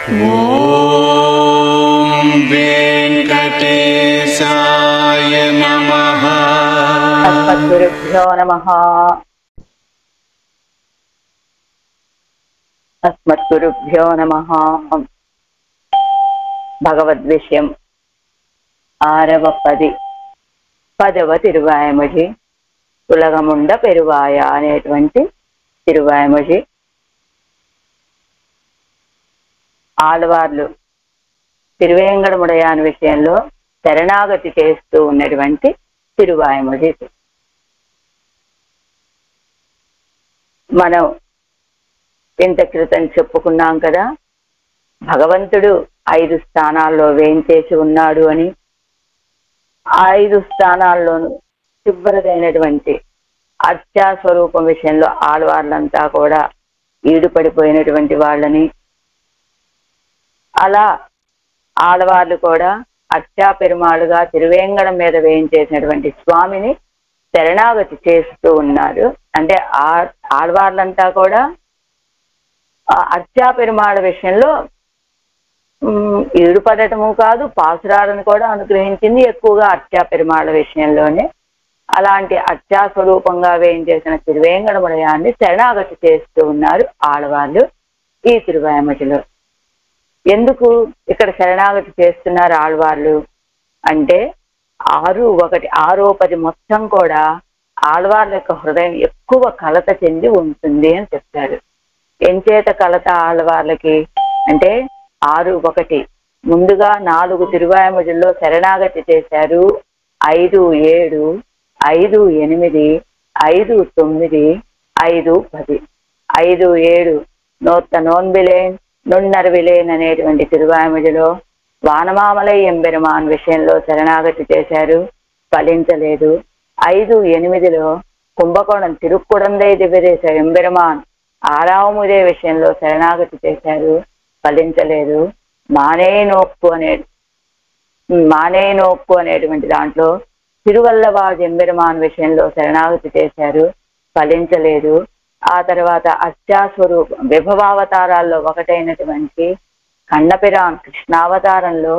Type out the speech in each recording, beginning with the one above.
ఓం వెంకటేశాయ నమః. అస్మద్గురుభ్యో నమః. అస్మద్గురుభ్యో నమః. భగవద్విషయం 6వ పది 10వ తిరువాయమొഴി ఉలగముండ పెరువాయ అనేటువంటి తిరువాయమొഴి. ఆళ్వార్లు తిరువేంకటముడయాన్ విషయంలో శరణాగతి చేస్తూ ఉన్నటువంటి తిరువాయమొഴి. మనం ఇంత క్రితం చెప్పుకున్నాం కదా, భగవంతుడు 5 స్థానాల్లో వేయించేసి ఉన్నాడు అని. 5 స్థానాల్లోనూ చివరిదైనటువంటి అర్చా స్వరూపం విషయంలో ఆళ్వార్లంతా కూడా ఈడుపడిపోయినటువంటి వాళ్ళని, అలా ఆళ్వార్లు కూడా అర్చా పెరుమాళుగా తిరువేంగడం మీద వేయించేసినటువంటి స్వామిని శరణాగతి చేస్తూ ఉన్నారు. అంటే ఆళ్వార్లంతా కూడా అర్చా పెరుమాళ విషయంలో ఈడుపడటము కాదు, పాసురాలను కూడా అనుగ్రహించింది ఎక్కువగా అర్చా పెరుమాళ విషయంలోనే. అలాంటి అర్చా స్వరూపంగా వేయించేసిన తిరువేంకటముడయాన్ని శరణాగతి చేస్తూ ఉన్నారు ఆళ్వార్లు ఈ తిరువాయమొழிలో. ఎందుకు ఇక్కడ శరణాగతి చేస్తున్నారు ఆళ్వార్లు అంటే, 6వ 10 మొత్తం కూడా ఆళ్వార్ల యొక్క హృదయం ఎక్కువ కలత చెంది ఉంటుంది అని చెప్తారు. ఎంచేత కలత ఆళ్వార్లకి అంటే, 6-1 ముందుగా 4 తిరువాయమొழிల్లో శరణాగతి చేశారు. 5-7, 5-8, 5-9, 5-10. 5-7 నోத்த నోన్బిలేన్ నున్నర్విలేన్ అనేటువంటి తిరువాయమొழிలో వానమామలై ఎంబెరుమాన్ విషయంలో శరణాగతి చేశారు, ఫలించలేదు. 5-8లో కుంభకోణం తిరుక్కుడందై దివ్యదేశ ఎంబెరుమాన్ ఆరావముదే విషయంలో శరణాగతి చేశారు, ఫలించలేదు. మానే నోక్కు అనేటువంటి దాంట్లో తిరువల్లవాజ్ ఎంబెరుమాన్ విషయంలో శరణాగతి చేశారు, ఫలించలేదు. ఆ తర్వాత అర్చాస్వరూపం విభవావతారాల్లో ఒకటైనటువంటి కన్నపిరాన్ కృష్ణావతారంలో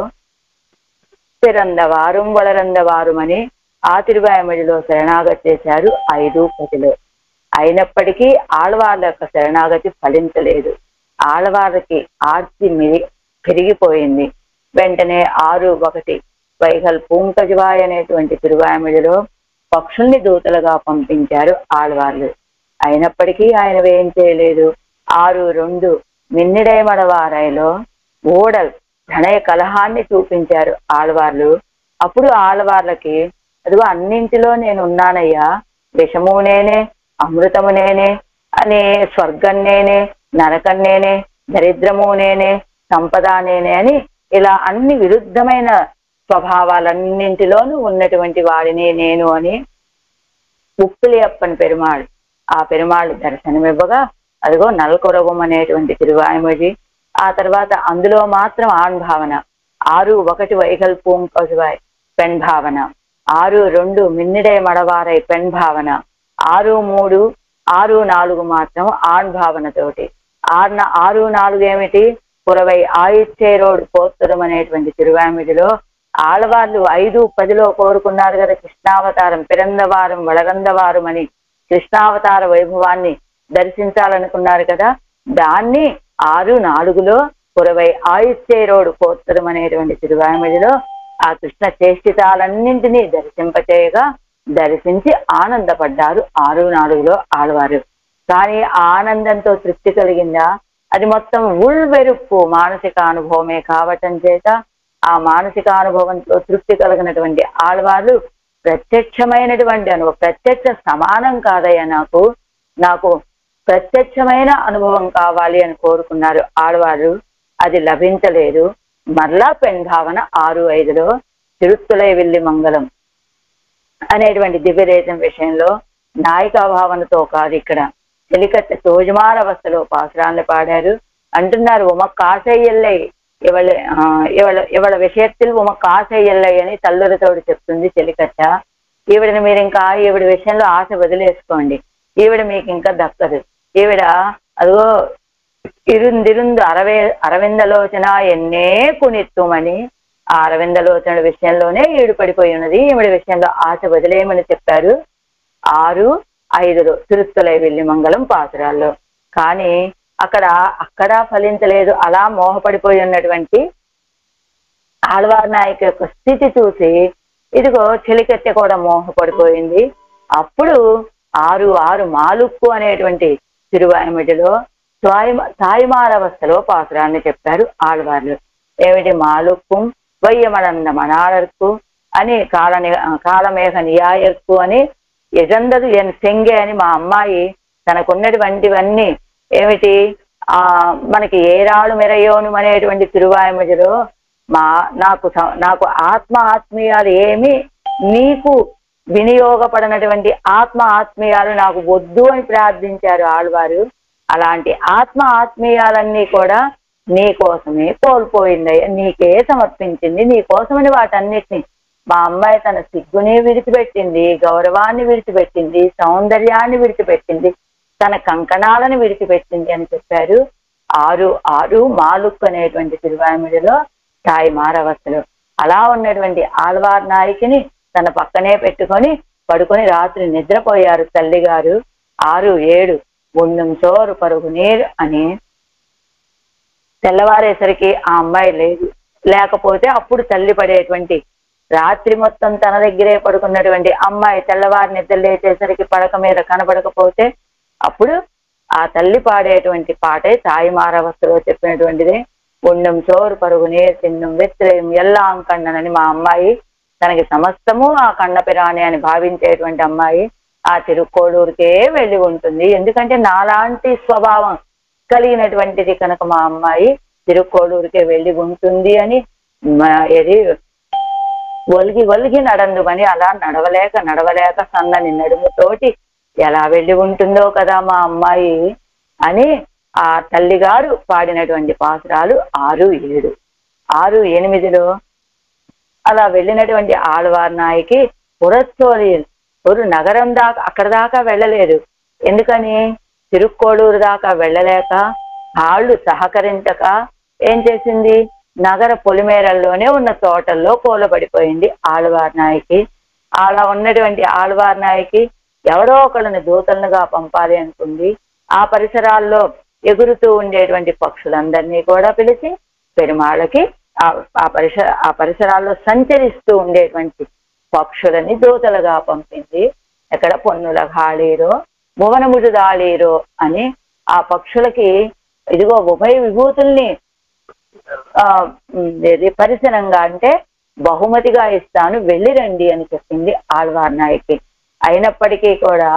పిరందవారం వళరందవారం అని ఆ తిరువాయమొழிలో శరణాగతి చేశారు 5-10లో. అయినప్పటికీ ఆళ్వార్ల యొక్క శరణాగతి ఫలించలేదు. ఆళ్వార్లకి ఆర్తి పెరిగిపోయింది. వెంటనే 6-1 వైగల్ పూంకజవాయ్ అనేటువంటి తిరువాయమొழிలో పక్షుల్ని దూతలుగా పంపించారు ఆళ్వార్లు. అయినప్పటికీ ఆయన ఏం చేయలేదు. 6-2 మిన్నిడైమడవారైలో ఓడల్ ప్రణయ కలహాన్ని చూపించారు ఆళ్వార్లు. అప్పుడు ఆళ్వార్లకి అదిగో అన్నింటిలో నేను ఉన్నానయ్యా, విషము నేనే, అమృతము నేనే అనే, స్వర్గం నేనే, నరకం నేనే, దరిద్రము నేనే, సంపద నేనే అని ఇలా అన్ని విరుద్ధమైన స్వభావాలన్నింటిలోనూ ఉన్నటువంటి వాడిని నేను అని ఉప్పులియప్పన్ పెరుమాళ్ ఆ పెరుమాళ్ దర్శనమివ్వగా అదిగో నల్కొరవం అనేటువంటి తిరువాయమొഴి. ఆ తర్వాత అందులో మాత్రం ఆణ్ భావన. 6-1 వైగల్ పూంకజవాయ్ పెన్ భావన, 6-2 మిన్నిడే మడవారై పెన్ భావన, 6-3, 6-4 మాత్రం ఆణ్ భావనతోటి. 6-4 ఏమిటి, పురవై ఆయిచ్చేరోడ్ పోత్తరం అనేటువంటి తిరువాయమొழிలో ఆళ్వార్లు 5-10లో కోరుకున్నారు కదా కృష్ణావతారం పిరందవారం వళగందవారం అని, కృష్ణావతార వైభవాన్ని దర్శించాలనుకున్నారు కదా. దాన్ని 6-4లో పురవై ఆయిచ్చేరోడ్ పోత్తరం అనేటువంటి తిరువాయమొழிలో ఆ కృష్ణ చేష్టితాలన్నింటినీ దర్శింపచేయగా దర్శించి ఆనందపడ్డారు 6-4లో ఆళ్వారు. కానీ ఆనందంతో తృప్తి కలిగిందా? అది మొత్తం ఉల్వెరుపు మానసిక అనుభవమే కావటం చేత ఆ మానసిక అనుభవంతో తృప్తి కలిగినటువంటి ఆళ్వార్లు ప్రత్యక్షమైనటువంటి ప్రత్యక్ష సమానం కాదయ్యా, నాకు ప్రత్యక్షమైన అనుభవం కావాలి అని కోరుకున్నారు ఆళ్వారు. అది లభించలేదు. మరలా పెన్ భావన 6-5లో తిరుత్తులై విల్లి మంగళం అనేటువంటి దివ్యదేశం విషయంలో నాయికా భావనతో కాదు, ఇక్కడ చెలికత్త తోజమార అవస్థలో పాసురాన్ని పాడారు. అంటున్నారు ఉమక్ ఆశయ్యల్లై ఇవళ విషయத்தில் ఉమక్ ఆశయ్యల్లై అని తల్లులతోడు చెప్తుంది చెలికత్త. ఈవిడని మీరు ఇంకా ఈవిడ విషయంలో ఆశ వదిలేసుకోండి, ఈవిడ మీకు ఇంకా దక్కదు. ఈవిడ అదిగో ఇరుందిరుందు అరవిందలోచన ఎన్నే కునిత్తుమని ఆ అరవిందలోచన విషయంలోనే ఈడుపడిపోయి ఉన్నది, ఈవిడ విషయంలో ఆశ వదిలేయమని చెప్పారు 6, 5 తిరుత్తలై వెల్లి మంగళం పాసురాల్లో. కానీ అక్కడ ఫలించలేదు. అలా మోహపడిపోయి ఉన్నటువంటి ఆళ్వార్ నాయకు యొక్క స్థితి చూసి ఇదిగో చెలికెత్తె కూడా మోహపడిపోయింది. అప్పుడు 6 మాలుక్కు అనేటువంటి తిరువాయిమిడిలో తాయిమారవస్థలో పాసురాన్ని చెప్పారు ఆళ్వార్లు. ఏమిటి? మాలుక్కుం వయ్యమడంద మనాళర్కు అని కాలమేఘ నియాయర్కు అని ఎజందదు సెంగే అని మా అమ్మాయి తనకున్నటువంటివన్నీ ఏమిటి మనకి ఏరాళ్ళు మెరయోను అనేటువంటి తిరువాయిమడిలో నాకు ఆత్మీయాలు ఏమి నీకు వినియోగపడినటువంటి ఆత్మీయాలు నాకు వద్దు అని ప్రార్థించారు ఆళ్వారు. అలాంటి ఆత్మీయాలన్నీ కూడా నీ కోసమే కోల్పోయిందయ్యా, నీకే సమర్పించింది, నీ కోసమని వాటన్నిటిని మా అమ్మాయి తన సిగ్గుని విడిచిపెట్టింది, గౌరవాన్ని విడిచిపెట్టింది, సౌందర్యాన్ని విడిచిపెట్టింది, తన కంకణాలను విడిచిపెట్టింది అని చెప్పారు. 6 మాలుక్కు అనేటువంటి తిరువాయిమిడిలో తాయిమారవస్థలు. అలా ఉన్నటువంటి ఆళ్వార్ నాయకిని తన పక్కనే పెట్టుకొని పడుకొని రాత్రి నిద్రపోయారు తల్లిగారు. 6, 7 గుండం చోరు పరుగు నీరు అని తెల్లవారేసరికి ఆ అమ్మాయి లేకపోతే అప్పుడు తల్లి పడేటువంటి రాత్రి మొత్తం తన దగ్గరే పడుకున్నటువంటి అమ్మాయి తెల్లవారి నిద్ర లేచేసరికి పడక మీద కనబడకపోతే అప్పుడు ఆ తల్లి పాడేటువంటి పాటే తాయిమారవస్థలో చెప్పినటువంటిదే. గుండం చోరు పరుగు నీరు తిన్నం వెత్తిరేయం ఎల్లాం కన్ననని మా అమ్మాయి తనకి సమస్తము ఆ కన్నపిరాణి అని భావించేటువంటి అమ్మాయి ఆ తిరుక్కోడూరుకే వెళ్ళి ఉంటుంది. ఎందుకంటే నాలాంటి స్వభావం కలిగినటువంటిది కనుక మా అమ్మాయి తిరుక్కోడూరుకే వెళ్ళి ఉంటుంది అని ఒలిగి నడందుమని అలా నడవలేక సన్నని నడుముతోటి ఎలా వెళ్ళి ఉంటుందో కదా మా అమ్మాయి అని ఆ తల్లిగారు పాడినటువంటి పాసురాలు 6, 7. 6, 8లో అలా వెళ్ళినటువంటి ఆళ్వార్ నాయకి పురచ్చోలి నగరం దాకా అక్కడ దాకా వెళ్ళలేదు. ఎందుకని? తిరుక్కోడూరు దాకా వెళ్ళలేక కాళ్ళు సహకరించక ఏం చేసింది? నగర పొలిమేరల్లోనే ఉన్న తోటల్లో కూలబడిపోయింది ఆళ్వార్ నాయకి. అలా ఉన్నటువంటి ఆళ్వార్ నాయకి ఎవరో ఒకళ్ళని దూతలుగా పంపాలి అనుకుంది. ఆ పరిసరాల్లో ఎగురుతూ ఉండేటువంటి పక్షులందరినీ కూడా పిలిచి పెరుమాళ్ళకి ఆ పరిసరాల్లో సంచరిస్తూ ఉండేటువంటి పక్షులని దూతలుగా పంపింది. ఎక్కడ పొన్నుల గాళీరో భువనముడు దాళీరో అని ఆ పక్షులకి ఇదిగో ఉభయ విభూతుల్ని పరిసరంగా అంటే బహుమతిగా ఇస్తాను, వెళ్ళి రండి అని చెప్పింది ఆళ్వార్ నాయకి. అయినప్పటికీ కూడా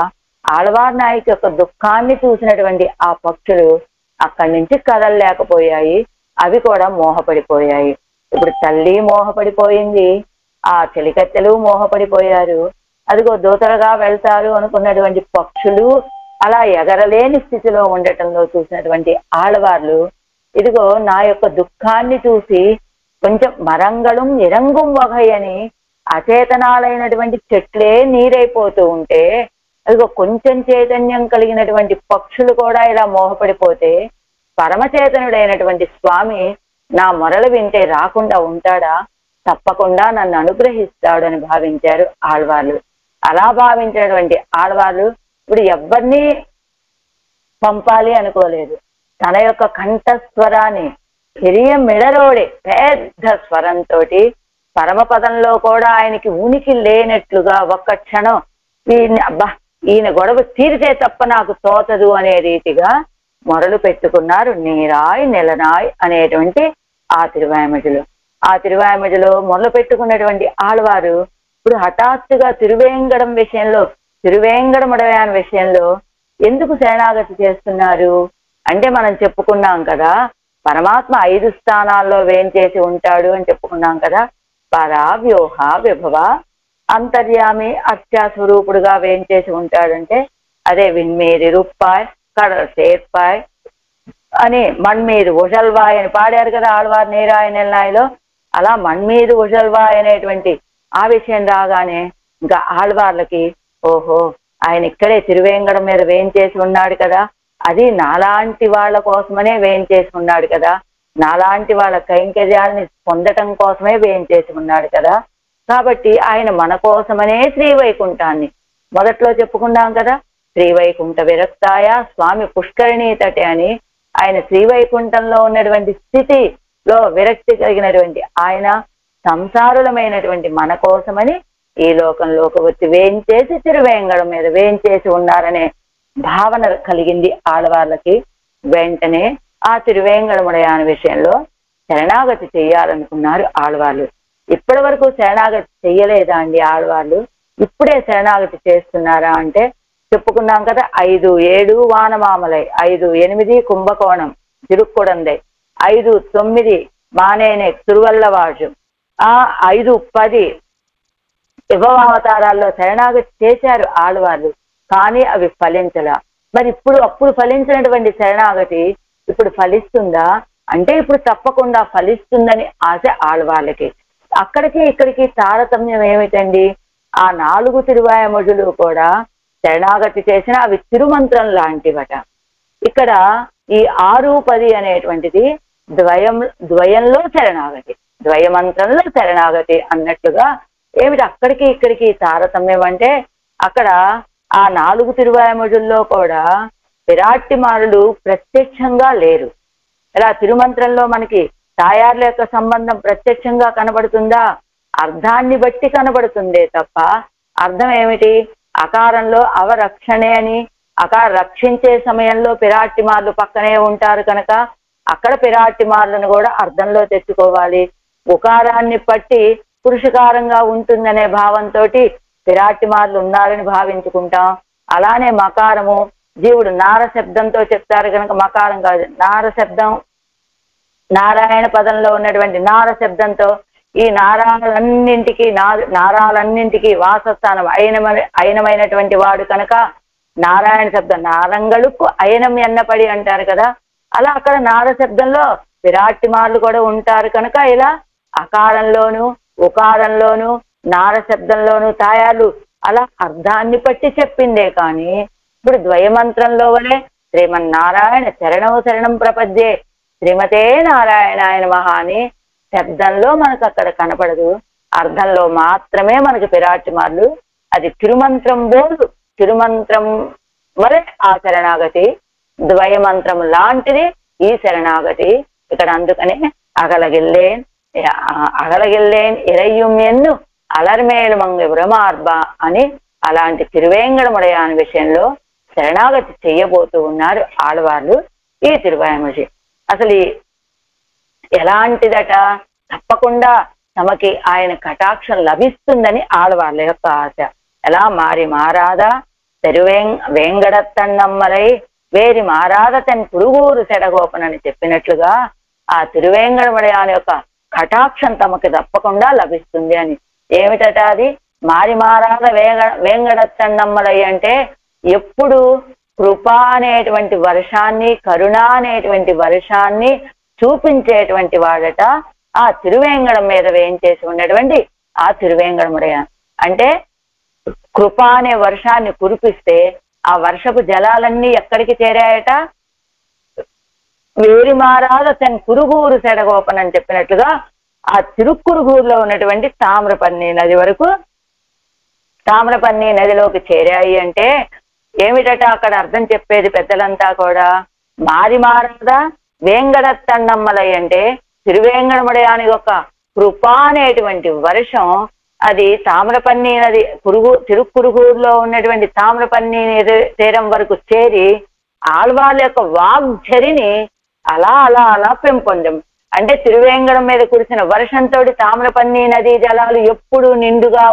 ఆళ్వార్ నాయకి యొక్క దుఃఖాన్ని చూసినటువంటి ఆ పక్షులు అక్కడి నుంచి కదలలేకపోయాయి. అవి కూడా మోహపడిపోయాయి. ఇప్పుడు తల్లి మోహపడిపోయింది, ఆ చెలికత్తెలు మోహపడిపోయారు. అదిగో దూతలుగా వెళ్తారు అనుకున్నటువంటి పక్షులు అలా ఎగరలేని స్థితిలో ఉండటంలో చూసినటువంటి ఆళ్వార్లు ఇదిగో నా యొక్క దుఃఖాన్ని చూసి కొంచెం మరంగళం నిరంగుం వగయని అచేతనాలైనటువంటి చెట్లే నీరైపోతూ ఉంటే అదిగో కొంచెం చైతన్యం కలిగినటువంటి పక్షులు కూడా ఇలా మోహపడిపోతే పరమచేతనుడైనటువంటి స్వామి నా మొరలు వింటే రాకుండా ఉంటాడా? తప్పకుండా నన్ను అనుగ్రహిస్తాడు అని భావించారు ఆళ్వార్లు. అలా భావించినటువంటి ఆళ్వార్లు ఇప్పుడు ఎవరిని పంపాలి అనుకోలేదు. తన యొక్క కంఠస్వరాన్ని హిరియ మిడరోడే పెద్ద స్వరంతో పరమపదంలో కూడా ఆయనకి ఉనికి లేనట్లుగా ఒక్క క్షణం ఈయన గొడవ తీరితే తప్ప నాకు తోచదు అనే రీతిగా మొరలు పెట్టుకున్నారు. నీరాయ్ నెలనాయ్ అనేటువంటి ఆ తిరువాయిమడిలో. ఆ తిరువాయిమడిలో మొరలు పెట్టుకున్నటువంటి ఆళ్వారు ఇప్పుడు హఠాత్తుగా తిరువేంగడముడయాన్ విషయంలో ఎందుకు శరణాగతి చేస్తున్నారు అంటే మనం చెప్పుకున్నాం కదా, పరమాత్మ 5 స్థానాల్లో వేంచేసి ఉంటాడు అని చెప్పుకున్నాం కదా. పరా వ్యూహ విభవ అంతర్యామి అత్యాస్వరూపుడుగా వేంచేసి ఉంటాడంటే అదే విన్మీది రుప్పాయ్ కడల సేర్పాయ్ అని మణ్మీది ఉషల్వాయ్ అని పాడారు కదా ఆళ్వార్ నీరాయ నెల్లాయిలో. అలా మణ్మీది ఉషల్వాయ్ అనేటువంటి ఆ విషయం రాగానే ఇంకా ఆళ్వార్లకి ఓహో ఆయన ఇక్కడే తిరువేంగడం మీద వేంచేసి ఉన్నాడు కదా, అది నాలాంటి వాళ్ళ కోసమనే వేయించేసి ఉన్నాడు కదా, నాలాంటి వాళ్ళ కైంకర్యాలని పొందటం కోసమే వేయించేసి ఉన్నాడు కదా. కాబట్టి ఆయన మన కోసమనే శ్రీవైకుంఠాన్ని మొదట్లో చెప్పుకున్నాం కదా, శ్రీవైకుంఠ విరక్తాయ స్వామి పుష్కరిణీ తటే అని. ఆయన శ్రీవైకుంఠంలో ఉన్నటువంటి స్థితిలో విరక్తి కలిగినటువంటి ఆయన సంసారులమైనటువంటి మన కోసమని ఈ లోకంలోకి వచ్చి వేయించేసి తిరువేంగడం మీద వేయించేసి ఉన్నారనే భావన కలిగింది ఆడవాళ్ళకి. వెంటనే ఆ తిరువేంగడముడయాని విషయంలో శరణాగతి చెయ్యాలనుకున్నారు ఆడవాళ్ళు. ఇప్పటి వరకు శరణాగతి చెయ్యలేదా అండి ఆడవాళ్ళు? ఇప్పుడే శరణాగతి చేస్తున్నారా అంటే చెప్పుకున్నాం కదా, 5, 7 వానమామలై, 5, 8 కుంభకోణం తిరుక్కుడందై, 5, 9 మానేనే తిరువల్లవాజు, 5, 10 యుగవతారాల్లో శరణాగతి చేశారు ఆడవాళ్ళు. కానీ అవి ఫలించలా. మరి అప్పుడు ఫలించినటువంటి శరణాగతి ఇప్పుడు ఫలిస్తుందా అంటే ఇప్పుడు తప్పకుండా ఫలిస్తుందని ఆశ ఆడవాళ్ళకి. అక్కడికి ఇక్కడికి తారతమ్యం ఏమిటండి? ఆ 4 తిరువాయముడులు కూడా శరణాగతి చేసిన అవి తిరుమంత్రం లాంటివట. ఇక్కడ ఈ 6, 10 అనేటువంటిది ద్వయంలో శరణాగతి, ద్వయమంత్రంలో శరణాగతి అన్నట్లుగా. ఏమిటి అక్కడికి ఇక్కడికి తారతమ్యం అంటే అక్కడ ఆ 4 తిరువాయముడుల్లో కూడా విరాట్టిమారులు ప్రత్యక్షంగా లేరు. ఇలా తిరుమంత్రంలో మనకి తాయార్ల యొక్క సంబంధం ప్రత్యక్షంగా కనబడుతుందా? అర్థాన్ని బట్టి కనబడుతుందే తప్ప అర్థం ఏమిటి? అకారంలో అవరక్షణే అని, రక్షించే సమయంలో పిరాట్టిమార్లు పక్కనే ఉంటారు కనుక అక్కడ పిరాట్టిమార్లను కూడా అర్థంలో తెచ్చుకోవాలి. ఉకారాన్ని బట్టి పురుషకారంగా ఉంటుందనే భావంతో పిరాట్టిమార్లు ఉన్నారని భావించుకుంటాం. అలానే మకారము జీవుడు నార శబ్దంతో చెప్తారు కనుక మకారం కాదు, నార శబ్దం, నారాయణ పదంలో ఉన్నటువంటి నార శబ్దంతో ఈ నారాలన్నింటికి వాసస్థానం అయినమైనటువంటి వాడు కనుక నారాయణ శబ్దం నారంగళుకు అయనం ఎన్నపడి అంటారు కదా. అలా అక్కడ నార శబ్దంలో విరాట్టిమార్లు కూడా ఉంటారు కనుక ఇలా అకారంలోను ఉకారంలోను నార శబ్దంలోను తాయాలు అలా అర్థాన్ని బట్టి చెప్పిందే కానీ ఇప్పుడు ద్వయమంత్రంలో వలె శ్రీమన్నారాయణ శరణం ప్రపద్యే శ్రీమతే నారాయణాయ నమః అని శబ్దంలో మనకు అక్కడ కనపడదు, అర్థంలో మాత్రమే మనకి పిరాట్టిమార్లు. అది తిరుమంత్రం బోలు, తిరుమంత్రం వలె ఆ శరణాగతి, ద్వయమంత్రం లాంటిది ఈ శరణాగతి. ఇక్కడ అందుకనే అగలగిల్లేన్ ఇరయ్యం ఎన్ను అలర్మేలు మంగ బ్రహ్మార్బ అని అలాంటి తిరువేంగడముడయాని విషయంలో శరణాగతి చెయ్యబోతూ ఉన్నారు ఆడవాళ్ళు. ఈ తిరువాయముడి అసలు ఎలాంటిదట? తప్పకుండా తమకి ఆయన కటాక్షం లభిస్తుందని ఆడవాళ్ళ యొక్క ఆశ. ఎలా మారాదా వేంగడత్తన్నమ్మలై వేరి మారాద తన పురుగురు సెడగోపనని చెప్పినట్లుగా ఆ తిరువేంగడముడయాని యొక్క కటాక్షం తమకి తప్పకుండా లభిస్తుంది అని. ఏమిటట అది? మారాద వేంగడత్తన్నమ్మలై అంటే ఎప్పుడు కృప అనేటువంటి వర్షాన్ని, కరుణ అనేటువంటి వర్షాన్ని చూపించేటువంటి వాడట ఆ తిరువేంగడం మీద వేయించేసి ఉన్నటువంటి ఆ తిరువేంగడముడయ. అంటే కృప అనే వర్షాన్ని కురిపిస్తే ఆ వర్షపు జలాలన్నీ ఎక్కడికి చేరాయట? వేరి మారాద తన కురుగురు సెడగోపన్ అని చెప్పినట్లుగా ఆ తిరుక్కురుగురులో ఉన్నటువంటి తామ్రపర్ణి నది వరకు, తామ్రపర్ణి నదిలోకి చేరాయి. అంటే ఏమిటట అక్కడ అర్థం చెప్పేది పెద్దలంతా కూడా? మారాదా వేంగడత్తన్నమ్మలై అంటే తిరువేంగడముడయాని యొక్క కృప అనేటువంటి వర్షం అది తామ్రపర్ణి నది తిరుక్కురుగురులో ఉన్నటువంటి తామ్రపర్ణి తీరం వరకు చేరి ఆళ్వాళ్ళ యొక్క వాగ్ఝరిని అలా అలా అలా పెంపొందం. అంటే తిరువేంగడం మీద కురిసిన వర్షంతో తామ్రపర్ణి నదీ జలాలు ఎప్పుడు నిండుగా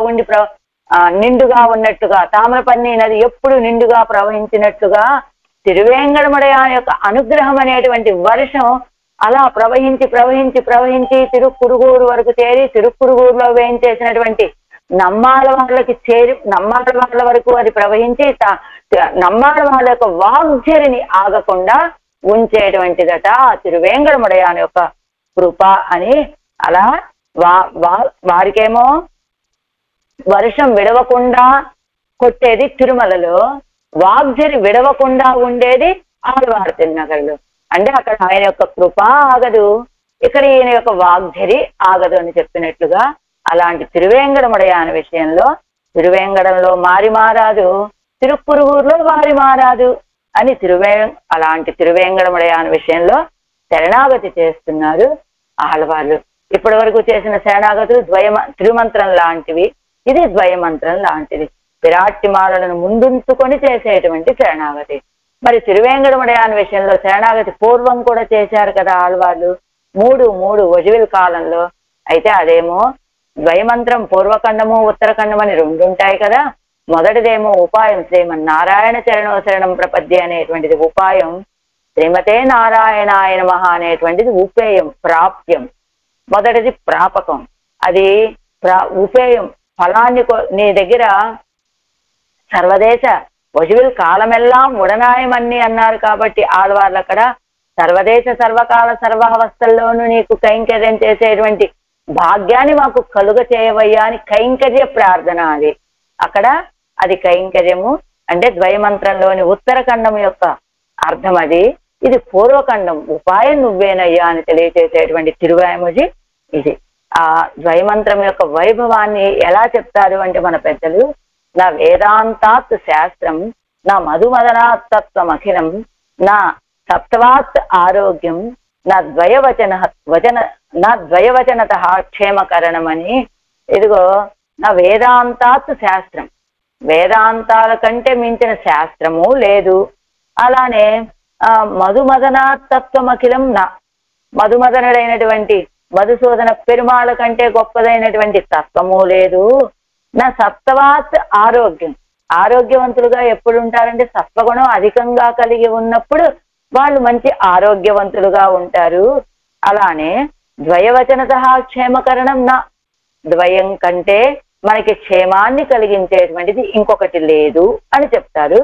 ఉన్నట్టుగా, తామ్రపర్ణి నది ఎప్పుడు నిండుగా ప్రవహించినట్లుగా తిరువేంగడముడయాని యొక్క అనుగ్రహం అనేటువంటి వర్షం అలా ప్రవహించి తిరుక్కురుగురు వరకు చేరి తిరుక్కురుగురులో వేయించేసినటువంటి నమ్మాళ్ళ వాళ్ళ వరకు అది ప్రవహించి నమ్మాళ్ళ వాళ్ళ యొక్క వాగ్ఝరిని ఆగకుండా ఉంచేటువంటిదట తిరువేంగడముడయాని యొక్క కృప అని. అలా వారికేమో వర్షం విడవకుండా కొట్టేది తిరుమలలో, వాగ్ఝరి విడవకుండా ఉండేది ఆళ్వార్ తిరునగరులు. అంటే అక్కడ ఆయన యొక్క కృప ఆగదు, ఇక్కడ ఈయన యొక్క వాగ్ధరి ఆగదు అని చెప్పినట్లుగా అలాంటి తిరువేంగడముడయాన విషయంలో తిరువేంగడంలో మారి మారాదు, తిరుక్కురుగూరులో వారి మారాదు అని అలాంటి తిరువేంగడముడయాన విషయంలో శరణాగతి చేస్తున్నారు ఆళ్వార్లు. ఇప్పటి వరకు చేసిన శరణాగతులు తిరుమంత్రం లాంటివి, ఇది ద్వయమంత్రం లాంటిది. విరాట్టిమాలను ముందుంచుకొని చేసేటువంటి శరణాగతి. మరి తిరువేంగడముడయాన విషయంలో శరణాగతి పూర్వం కూడా చేశారు కదా ఆళ్వార్లు, మూడు వజువిల్ కాలంలో. అయితే అదేమో ద్వయమంత్రం పూర్వఖండము ఉత్తరఖండం అని రెండు ఉంటాయి కదా. మొదటిదేమో ఉపాయం శ్రీమన్నారాయణ చరణోశరణం ప్రపద్య అనేటువంటిది ఉపాయం, శ్రీమతే నారాయణాయ నమః అనేటువంటిది ఉపేయం ప్రాప్యం. మొదటిది ప్రాపకం, అది ఉపేయం ఫలాన్ని నీ దగ్గర సర్వదేశ వజువిల్ కాలమెల్లాం ఉడనాయమన్ని అన్నారు కాబట్టి ఆళ్వార్లు అక్కడ సర్వదేశ సర్వకాల సర్వావస్థల్లోనూ నీకు కైంకర్యం చేసేటువంటి భాగ్యాన్ని మాకు కలుగ చేయవయ్యా అని కైంకర్య ప్రార్థన. అది అక్కడ అది కైంకర్యము అంటే ద్వయమంత్రంలోని ఉత్తరఖండం యొక్క అర్థం అది. ఇది పూర్వఖండం ఉపాయం నువ్వేనయ్యా అని తెలియచేసేటువంటి తిరువాయముజి ఇది. ఆ ద్వయమంత్రం యొక్క వైభవాన్ని ఎలా చెప్తారు అంటే మన పెద్దలు, నా వేదాంతాత్ శాస్త్రం, నా మధుమదనాత్తత్వం అఖిలం, నా సప్తవాత్ ఆరోగ్యం, నా ద్వయవచనత క్షేమకరణం అని. ఇదిగో నా వేదాంతాత్ శాస్త్రం, వేదాంతాల కంటే మించిన శాస్త్రము లేదు. అలానే మధుమదనాత్తత్వం అఖిలం, నా మధుమదనుడైనటువంటి మధుసూదన పెరుమాళ కంటే గొప్పదైనటువంటి తత్వము లేదు. నా సప్తవాత్ ఆరోగ్యం, ఆరోగ్యవంతులుగా ఎప్పుడు ఉంటారంటే సత్వగుణం అధికంగా కలిగి ఉన్నప్పుడు వాళ్ళు మంచి ఆరోగ్యవంతులుగా ఉంటారు. అలానే ద్వయవచనత క్షేమకరణం, నా ద్వయం కంటే మనకి క్షేమాన్ని కలిగించేటువంటిది ఇంకొకటి లేదు అని చెప్తారు.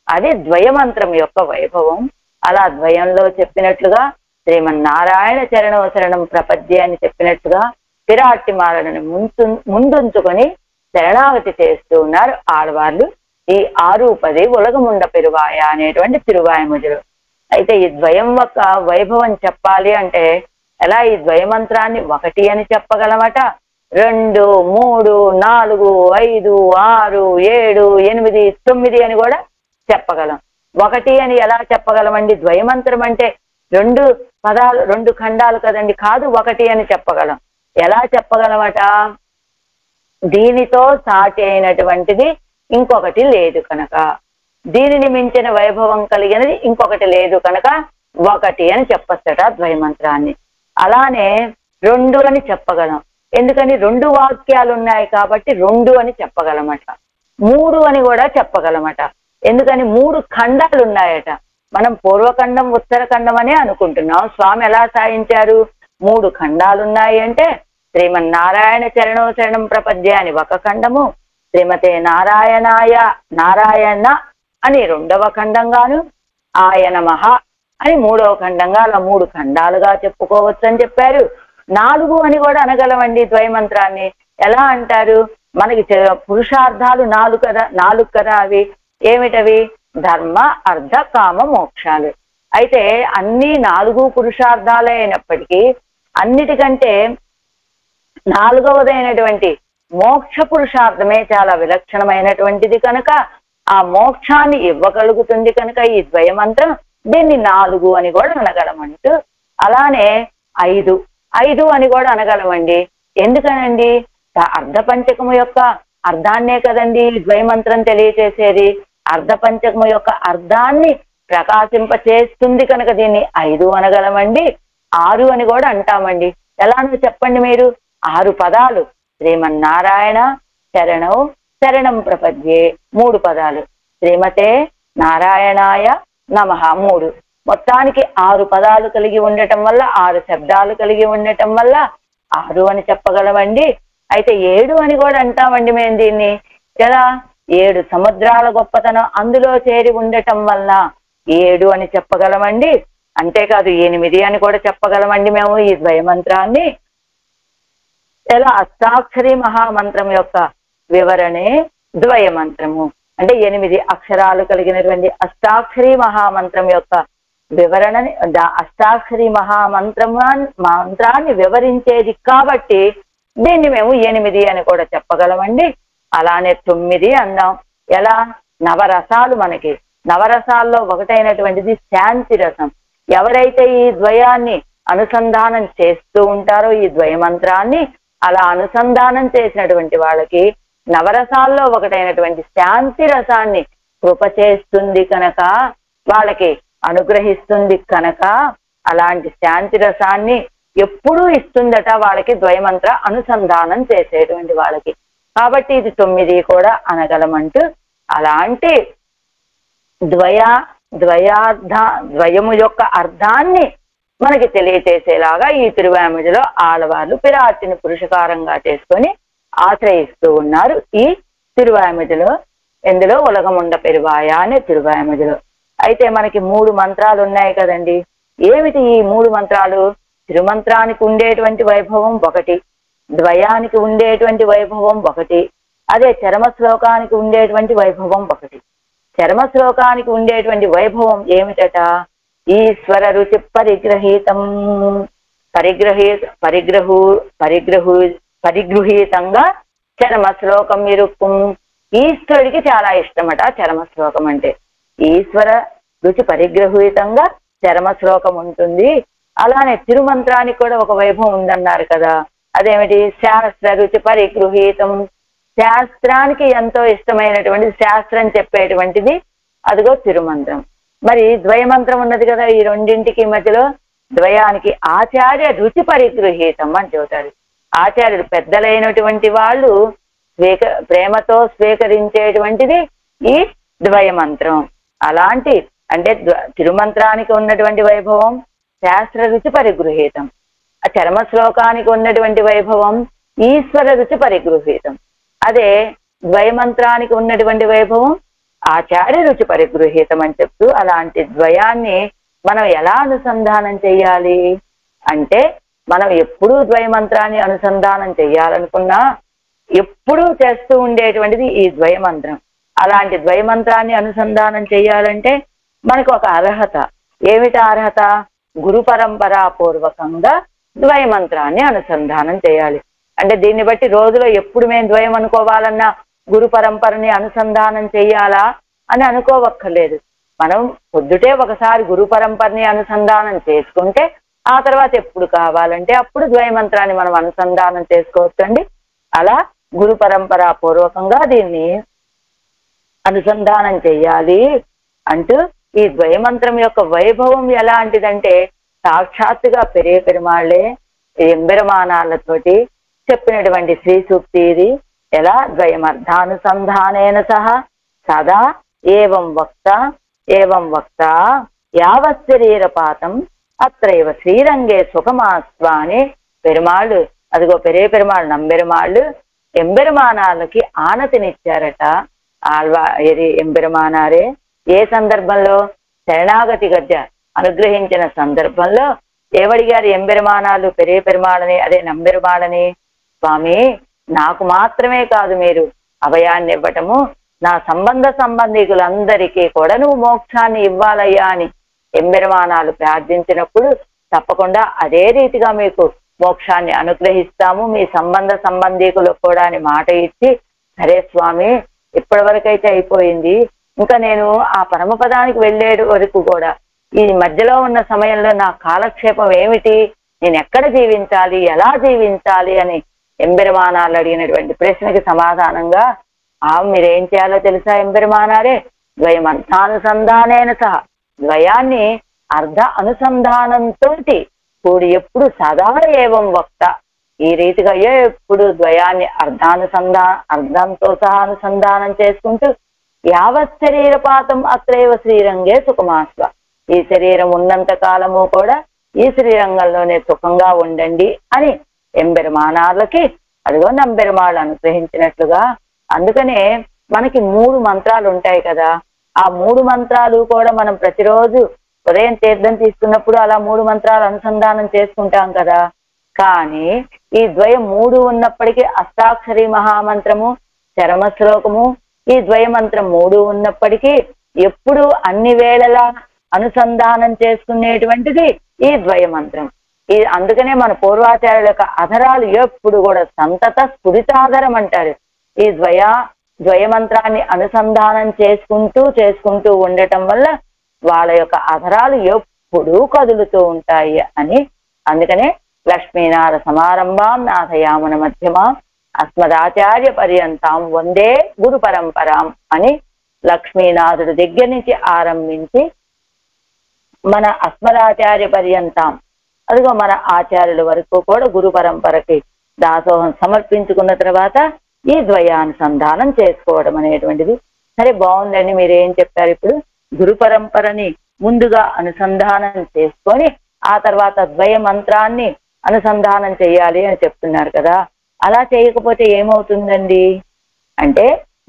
అది ద్వయమంత్రం యొక్క వైభవం. అలా ద్వయంలో చెప్పినట్లుగా శ్రీమన్నారాయణ చరణోశరణం ప్రపద్య అని చెప్పినట్టుగా విరాట్టిమాలను ముందుంచుకొని శరణాగతి చేస్తూ ఉన్నారు ఆళ్వార్లు. ఈ 6-10 ఉలగముండ పెరువాయ అనేటువంటి తిరువాయముజులు. అయితే ఈ ద్వయం యొక్క వైభవం చెప్పాలి అంటే ఎలా ఈ ద్వయమంత్రాన్ని 1 అని చెప్పగలమట, 2, 3, 4, 5, 6, 7, 8, 9 అని కూడా చెప్పగలం. 1 అని ఎలా చెప్పగలమండి? ద్వయమంత్రం అంటే 2 పదాలు 2 ఖండాలు కదండి, కాదు 1 అని చెప్పగలం. ఎలా చెప్పగలమట? దీనితో సాటి అయినటువంటిది ఇంకొకటి లేదు కనుక, దీనిని మించిన వైభవం కలిగినది ఇంకొకటి లేదు కనుక 1 అని చెప్పచ్చట ద్వయమంత్రాన్ని. అలానే 2 అని చెప్పగలం, ఎందుకని 2 వాక్యాలు ఉన్నాయి కాబట్టి 2 అని చెప్పగలమట. 3 అని కూడా చెప్పగలమట, ఎందుకని 3 ఖండాలు ఉన్నాయట. మనం పూర్వఖండం ఉత్తరఖండం అనే అనుకుంటున్నాం, స్వామి ఎలా సాయించారు? 3 ఖండాలు ఉన్నాయి అంటే శ్రీమన్నారాయణ చరణోశరణం ప్రపద్య అని 1 ఖండము, శ్రీమతే నారాయణాయ నారాయణ అని 2వ ఖండంగాను, ఆయనమః అని 3వ ఖండంగా, అలా 3 ఖండాలుగా చెప్పుకోవచ్చు అని చెప్పారు. 4 అని కూడా అనగలమండి ద్వయమంత్రాన్ని. ఎలా అంటారు? మనకి పురుషార్థాలు 4 కదా. అవి ఏమిటవి? ధర్మ అర్థ కామ మోక్షాలు. అయితే అన్ని 4 పురుషార్థాలే అయినప్పటికీ అన్నిటికంటే 4వదైనటువంటి మోక్ష పురుషార్థమే చాలా విలక్షణమైనటువంటిది కనుక ఆ మోక్షాన్ని ఇవ్వగలుగుతుంది కనుక ఈ ద్వయమంత్రం దీన్ని 4 అని కూడా అనగలమంటూ, అలానే 5 అని కూడా అనగలమండి. ఎందుకనండి? అర్ధపంచకము యొక్క అర్థాన్నే కదండి ద్వయమంత్రం తెలియచేసేది. అర్ధపంచకము యొక్క అర్థాన్ని ప్రకాశింపచేస్తుంది కనుక దీన్ని 5 అనగలమండి. 6 అని కూడా అంటామండి. ఎలానో చెప్పండి మీరు? 6 పదాలు శ్రీమన్నారాయణ శరణౌ శరణం ప్రపద్యే 3 పదాలు, శ్రీమతే నారాయణాయ నమః 3. మొత్తానికి 6 పదాలు కలిగి ఉండటం వల్ల 6 శబ్దాలు కలిగి ఉండటం వల్ల 6 అని చెప్పగలమండి. అయితే 7 అని కూడా అంటామండి మేము దీన్ని. ఎలా? 7 సముద్రాల గొప్పతనం అందులో చేరి ఉండటం వల్ల 7 అని చెప్పగలమండి. అంతేకాదు 8 అని కూడా చెప్పగలమండి మేము ఈ ద్వయమంత్రాన్ని. ఎలా? అష్టాక్షరి మహామంత్రం యొక్క వివరణే ద్వయమంత్రము. అంటే 8 అక్షరాలు కలిగినటువంటి అష్టాక్షరి మహామంత్రం యొక్క వివరణని, అష్టాక్షరి మంత్రాన్ని వివరించేది కాబట్టి దీన్ని మేము 8 అని కూడా చెప్పగలమండి. అలానే 9 అందాం. ఎలా? నవరసాలు. మనకి నవరసాల్లో ఒకటైనటువంటిది శాంతి రసం. ఎవరైతే ఈ ద్వయాన్ని అనుసంధానం చేస్తూ ఉంటారో, ఈ ద్వయమంత్రాన్ని అలా అనుసంధానం చేసినటువంటి వాళ్ళకి నవరసాల్లో ఒకటైనటువంటి శాంతి రసాన్ని కృప చేస్తుంది కనుక, వాళ్ళకి అనుగ్రహిస్తుంది కనుక, అలాంటి శాంతి రసాన్ని ఎప్పుడూ ఇస్తుందట వాళ్ళకి ద్వయమంత్ర అనుసంధానం చేసేటువంటి వాళ్ళకి. కాబట్టి ఇది 9 కూడా అనగలమంటూ అలాంటి ద్వయము యొక్క అర్థాన్ని మనకి తెలియచేసేలాగా ఈ తిరువాయిమొழிలో ఆడవాళ్ళు పిరాటిని పురుషకారంగా చేసుకొని ఆశ్రయిస్తూ ఉన్నారు. ఈ తిరువాయిమొழிలో ఎందులో ఉలగముండ పెరువాయ అనే తిరువాయిమొழிలో. అయితే మనకి 3 మంత్రాలు ఉన్నాయి కదండి. ఏమిటి ఈ 3 మంత్రాలు? తిరుమంత్రానికి ఉండేటువంటి వైభవం ఒకటి, ద్వయానికి ఉండేటువంటి వైభవం ఒకటి, అదే చరమ శ్లోకానికి ఉండేటువంటి వైభవం ఒకటి. చరమ శ్లోకానికి ఉండేటువంటి వైభవం ఏమిటట? ఈశ్వర రుచి పరిగృహీతంగా చరమ శ్లోకం ఇరుక్కుం. ఈశ్వరుడికి చాలా ఇష్టమట చరమ శ్లోకం అంటే. ఈశ్వర రుచి పరిగృహీతంగా చరమ శ్లోకం ఉంటుంది. అలానే తిరుమంత్రానికి కూడా ఒక వైభవం ఉందన్నారు కదా, అదేమిటి? శాస్త్ర రుచి పరిగృహీతం. శాస్త్రానికి ఎంతో ఇష్టమైనటువంటి శాస్త్రం చెప్పేటువంటిది అదిగో తిరుమంత్రం. మరి ద్వయమంత్రం ఉన్నది కదా, ఈ రెండింటికి మధ్యలో ద్వయానికి ఆచార్య రుచి పరిగృహీతం అని చెబుతారు. ఆచార్యుడు పెద్దలైనటువంటి వాళ్ళు ప్రేమతో స్వీకరించేటువంటిది ఈ ద్వయమంత్రం. అలాంటి అంటే తిరుమంత్రానికి ఉన్నటువంటి వైభవం శాస్త్ర రుచి పరిగృహీతం, ఆ చరమ శ్లోకానికి ఉన్నటువంటి వైభవం ఈశ్వర రుచి పరిగృహీతం. అదే ద్వయమంత్రానికి ఉన్నటువంటి వైభవం ఆచార్య రుచి పరిగృహీతం అని చెప్తూ, అలాంటి ద్వయాన్ని మనం ఎలా అనుసంధానం చెయ్యాలి అంటే, మనం ఎప్పుడూ ద్వయమంత్రాన్ని అనుసంధానం చెయ్యాలనుకున్నా ఎప్పుడూ చేస్తూ ఉండేటువంటిది ఈ ద్వయమంత్రం. అలాంటి ద్వయమంత్రాన్ని అనుసంధానం చెయ్యాలంటే మనకు ఒక అర్హత. ఏమిటా అర్హత? గురు పరంపరా పూర్వకంగా ద్వయమంత్రాన్ని అనుసంధానం చేయాలి. అంటే దీన్ని బట్టి రోజులో ఎప్పుడు మేము ద్వయం అనుకోవాలన్నా గురు పరంపరని అనుసంధానం చెయ్యాలా అని అనుకోవక్కర్లేదు. మనం పొద్దుటే ఒకసారి గురు పరంపరని అనుసంధానం చేసుకుంటే ఆ తర్వాత ఎప్పుడు కావాలంటే అప్పుడు ద్వయమంత్రాన్ని మనం అనుసంధానం చేసుకోవచ్చండి. అలా గురు పరంపరా పూర్వకంగా దీన్ని అనుసంధానం చెయ్యాలి అంటూ ఈ ద్వయమంత్రం యొక్క వైభవం ఎలాంటిదంటే, సాక్షాత్తుగా పెరియ పెరుమాళ్లే ఎంబెరమానాలతోటి చెప్పినటువంటి శ్రీ సూక్తి ఇది. ఎలా? ద్వయమర్థానుసంధానేన సహా సదా ఏవం వక్త యావత్ శరీరపాతం అత్రైవ శ్రీరంగే సుఖమాస్వాని. పెరుమాళ్ళు అదిగో పెరియ పెరుమాళ్ళు నంబెరుమాళ్ళు ఎంబెరుమానాలకి ఆనతినిచ్చారట. ఎంబెరుమానారే ఏ సందర్భంలో? శరణాగతి గద్య అనుగ్రహించిన సందర్భంలో ఏవడిగారు ఎంబెరుమానాలు పెరియ పెరుమాళని, అదే నంబెరుమాళని? స్వామి, నాకు మాత్రమే కాదు మీరు అభయాన్ని ఇవ్వటము, నా సంబంధీకులందరికీ కూడా నువ్వు మోక్షాన్ని ఇవ్వాలయ్యా అని ఎంబెరుమానాలు ప్రార్థించినప్పుడు తప్పకుండా అదే రీతిగా మీకు మోక్షాన్ని అనుగ్రహిస్తాము, మీ సంబంధీకులకు కూడా అని మాట ఇచ్చి, సరే స్వామి ఇప్పటి వరకైతే అయిపోయింది, ఇంకా నేను ఆ పరమపదానికి వెళ్ళే వరకు కూడా ఈ మధ్యలో ఉన్న సమయంలో నా కాలక్షేపం ఏమిటి, నేను ఎక్కడ జీవించాలి, ఎలా జీవించాలి అని ఎంబెరుమానాలు అడిగినటువంటి ప్రశ్నకి సమాధానంగా మీరేం చేయాలో తెలుసా ఎంబెరుమానారే? ద్వయమర్థానుసంధానేన సహా, ద్వయాన్ని అర్ధ అనుసంధానంతో కూడి ఎప్పుడు సదా ఏవం వక్త, ఈ రీతిగా ఎప్పుడు ద్వయాన్ని అర్ధంతో సహా అనుసంధానం చేసుకుంటూ యావత్ శరీరపాతం అత్రైవ శ్రీరంగే సుఖమాస్వ, ఈ శరీరం ఉన్నంత కాలము కూడా ఈ శ్రీరంగంలోనే సుఖంగా ఉండండి అని ఎంబెరుమానాలకి అదిగో నంబెరుమాళ్ళు అనుగ్రహించినట్లుగా. అందుకనే మనకి 3 మంత్రాలు ఉంటాయి కదా, ఆ 3 మంత్రాలు కూడా మనం ప్రతిరోజు ఉదయం తీర్థం తీసుకున్నప్పుడు అలా 3 మంత్రాలు అనుసంధానం చేసుకుంటాం కదా. కానీ ఈ ద్వయం 3 ఉన్నప్పటికీ అష్టాక్షరి మహామంత్రము, చరమ శ్లోకము, ఈ ఈ ద్వయమంత్రం 3 ఉన్నప్పటికీ ఎప్పుడు అన్ని వేళలా అనుసంధానం చేసుకునేటువంటిది ఈ ద్వయమంత్రం. అందుకనే మన పూర్వాచార్యుల యొక్క అధరాలు ఎప్పుడు కూడా సంతత స్ఫురితాధరం అంటారు. ఈ ద్వయమంత్రాన్ని అనుసంధానం చేసుకుంటూ ఉండటం వల్ల వాళ్ళ యొక్క అధరాలు ఎప్పుడూ కదులుతూ ఉంటాయి అని. అందుకనే లక్ష్మీనాథ సమారంభాం నాథయామున మధ్యమాం అస్మదాచార్య పర్యంతాం వందే గురు పరంపరాం అని లక్ష్మీనాథుడి దగ్గర నుంచి ఆరంభించి మన అస్మదాచార్య పర్యంతాం, అదిగో మన ఆచార్యుల వరకు కూడా గురు పరంపరకి దాసోహం సమర్పించుకున్న తర్వాత ఈ ద్వయానుసంధానం చేసుకోవడం అనేటువంటిది. సరే, బాగుందండి. మీరేం చెప్పారు ఇప్పుడు? గురు పరంపరని ముందుగా అనుసంధానం చేసుకొని ఆ తర్వాత ద్వయ మంత్రాన్ని అనుసంధానం చేయాలి అని చెప్తున్నారు కదా. అలా చేయకపోతే ఏమవుతుందండి అంటే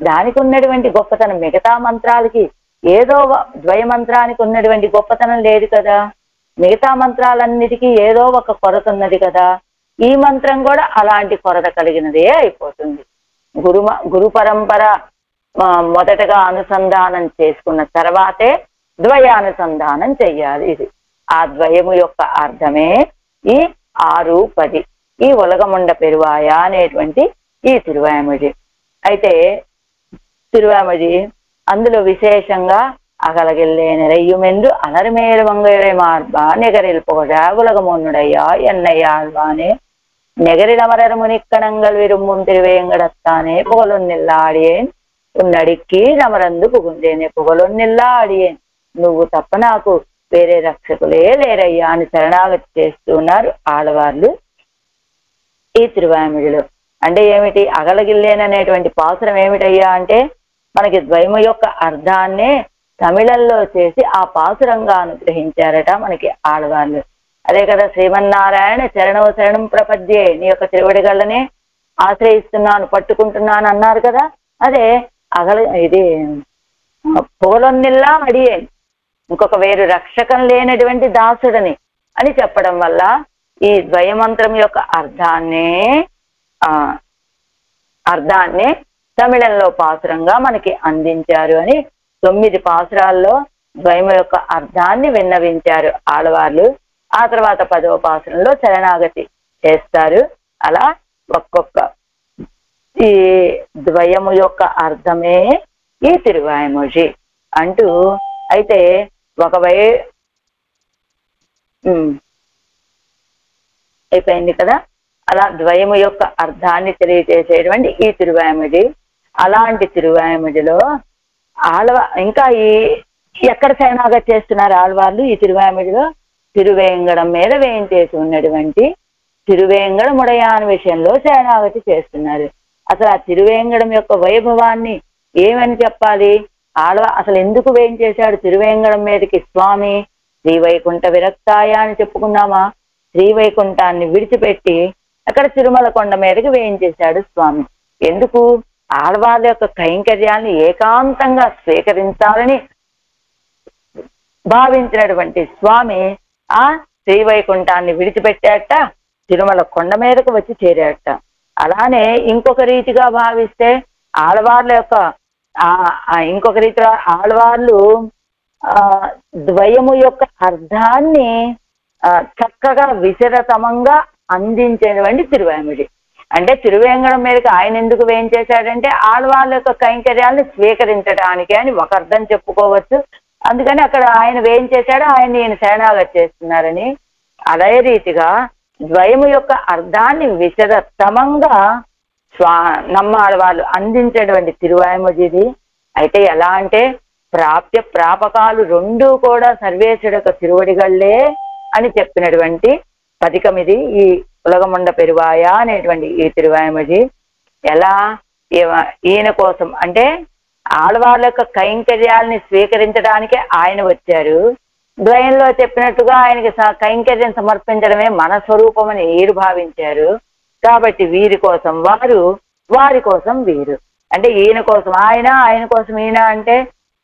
దానికి ఉన్నటువంటి గొప్పతనం మిగతా మంత్రాలకి ఏదో ద్వయ మంత్రానికి ఉన్నటువంటి గొప్పతనం లేదు కదా. మిగతా మంత్రాలన్నిటికీ ఏదో ఒక కొరత ఉన్నది కదా. ఈ మంత్రం కూడా అలాంటి కొరత కలిగినదే అయిపోతుంది. గురు పరంపర మొదటగా అనుసంధానం చేసుకున్న తర్వాతే ద్వయానుసంధానం చెయ్యాలి. ఇది ఆ ద్వయము యొక్క అర్థమే ఈ 6, 10 ఈ ఉలగముండ పెరువాయ అనేటువంటి ఈ తిరువాయమొഴി. అయితే తిరువాయమొഴി అందులో విశేషంగా అగలగిల్లే నిరయ్యుమెందు అలరిమేలు వంగరే మార్బా నెగరిల్ పోడ ఉలగమున్నుడయ్యా ఎన్నయ్యాల్వానే నెగరిలమరరు మునిక్కణంగల్ విరుంబుం తిరువేంగడత్తానే పుగలొన్నిల్లాడియేన్ ఉన్నడిక్కి రమరందు పుగుందేనే పుగలొన్నిల్లాడియేన్ నువ్వు తప్ప నాకు వేరే రక్షకులే లేరయ్యా అని శరణాగతి చేస్తున్నారు ఆడవాళ్ళు ఈ తిరువాయమొഴിలో. అంటే ఏమిటి? అగలగిల్లేననేటువంటి పాసురం ఏమిటయ్యా అంటే మనకి ద్వయము యొక్క అర్థాన్నే తమిళంలో చేసి ఆ పాసురంగా అనుగ్రహించారట మనకి ఆడవాళ్ళు. అదే కదా, శ్రీమన్నారాయణ చరణవ శరణం ప్రపద్యే, నీ యొక్క తిరువడిగళ్ళనే ఆశ్రయిస్తున్నాను పట్టుకుంటున్నాను అన్నారు కదా. అదే ఇది పుగలొన్నిల్లా అడియేన్, ఇంకొక వేరు రక్షకం లేనటువంటి దాసుడని అని చెప్పడం వల్ల ఈ ద్వయమంత్రం యొక్క అర్థాన్నే తమిళంలో పాసురంగా మనకి అందించారు అని 9 పాసురాల్లో ద్వయం యొక్క అర్థాన్ని విన్నవించారు ఆడవాళ్ళు. ఆ తర్వాత 10వ పాసురంలో శరణాగతి చేస్తారు. అలా ఒక్కొక్క ఈ ద్వయము యొక్క అర్థమే ఈ తిరువాయమొഴി అంటూ. అయితే అయిపోయింది కదా. అలా ద్వయము యొక్క అర్థాన్ని తెలియజేసేటువంటి ఈ తిరువాయమొഴి. అలాంటి తిరువాయమొഴിలో ఇంకా ఎక్కడ శరణాగతి చేస్తున్నారు ఆళ్వార్లు ఈ తిరువాయమొഴിలో? తిరువేంగడం మీద వేయించేసి ఉన్నటువంటి తిరువేంగడముడయాన్ విషయంలో శరణాగతి చేస్తున్నారు. అసలు ఆ తిరువేంగడం యొక్క వైభవాన్ని ఏమని చెప్పాలి? అసలు ఎందుకు వేయించేశాడు తిరువేంగడం మీదకి స్వామి? శ్రీవైకుంఠ విరక్తాయ అని చెప్పుకున్నామా? శ్రీవైకుంఠాన్ని విడిచిపెట్టి అక్కడ తిరుమల కొండ మీదకి వేయించేశాడు స్వామి. ఎందుకు? ఆళ్వార్ల యొక్క కైంకర్యాన్ని ఏకాంతంగా స్వీకరించాలని భావించినటువంటి స్వామి ఆ శ్రీవైకుంఠాన్ని విడిచిపెట్టాట, తిరుమల కొండ మీదకు వచ్చి చేరాట. అలానే ఇంకొక రీతిగా భావిస్తే ఆళ్వార్ల యొక్క ఇంకొక రీతిగా ఆళ్వార్లు ద్వయము యొక్క అర్థాన్ని చక్కగా విశదతమంగా అందించేటువంటి తిరువాయమొഴి. అంటే తిరువేంగడం మీదకి ఆయన ఎందుకు వేయించేశాడంటే ఆళ్వార్ల యొక్క కైంకర్యాలను స్వీకరించడానికి అని ఒక అర్థం చెప్పుకోవచ్చు. అందుకని అక్కడ ఆయన వేయించేశాడు, ఆయన ఈయన శరణాగతి చేస్తున్నారని. అదే రీతిగా ద్వయము యొక్క అర్థాన్ని విశదతమంగా నమ్మాళ్వార్లు అందించేటువంటి తిరువాయమొഴിది. అయితే ఎలా అంటే ప్రాపకాలు రెండూ కూడా సర్వేశ్వరుడు యొక్క తిరువడిగళ్ళే అని చెప్పినటువంటి పథకమిది ఈ ఉలగముండ పెరువాయ అనేటువంటి ఈ తిరువాయమొഴి. ఎలా ఈయన కోసం అంటే ఆళ్వార్ల యొక్క కైంకర్యాలని స్వీకరించడానికే ఆయన వచ్చారు. ద్వయంలో చెప్పినట్టుగా ఆయనకి కైంకర్యం సమర్పించడమే మన స్వరూపం అని వీరు భావించారు. కాబట్టి వీరి కోసం వారు, వారి కోసం వీరు. అంటే ఈయన కోసం ఆయన, ఆయన కోసం ఈయన. అంటే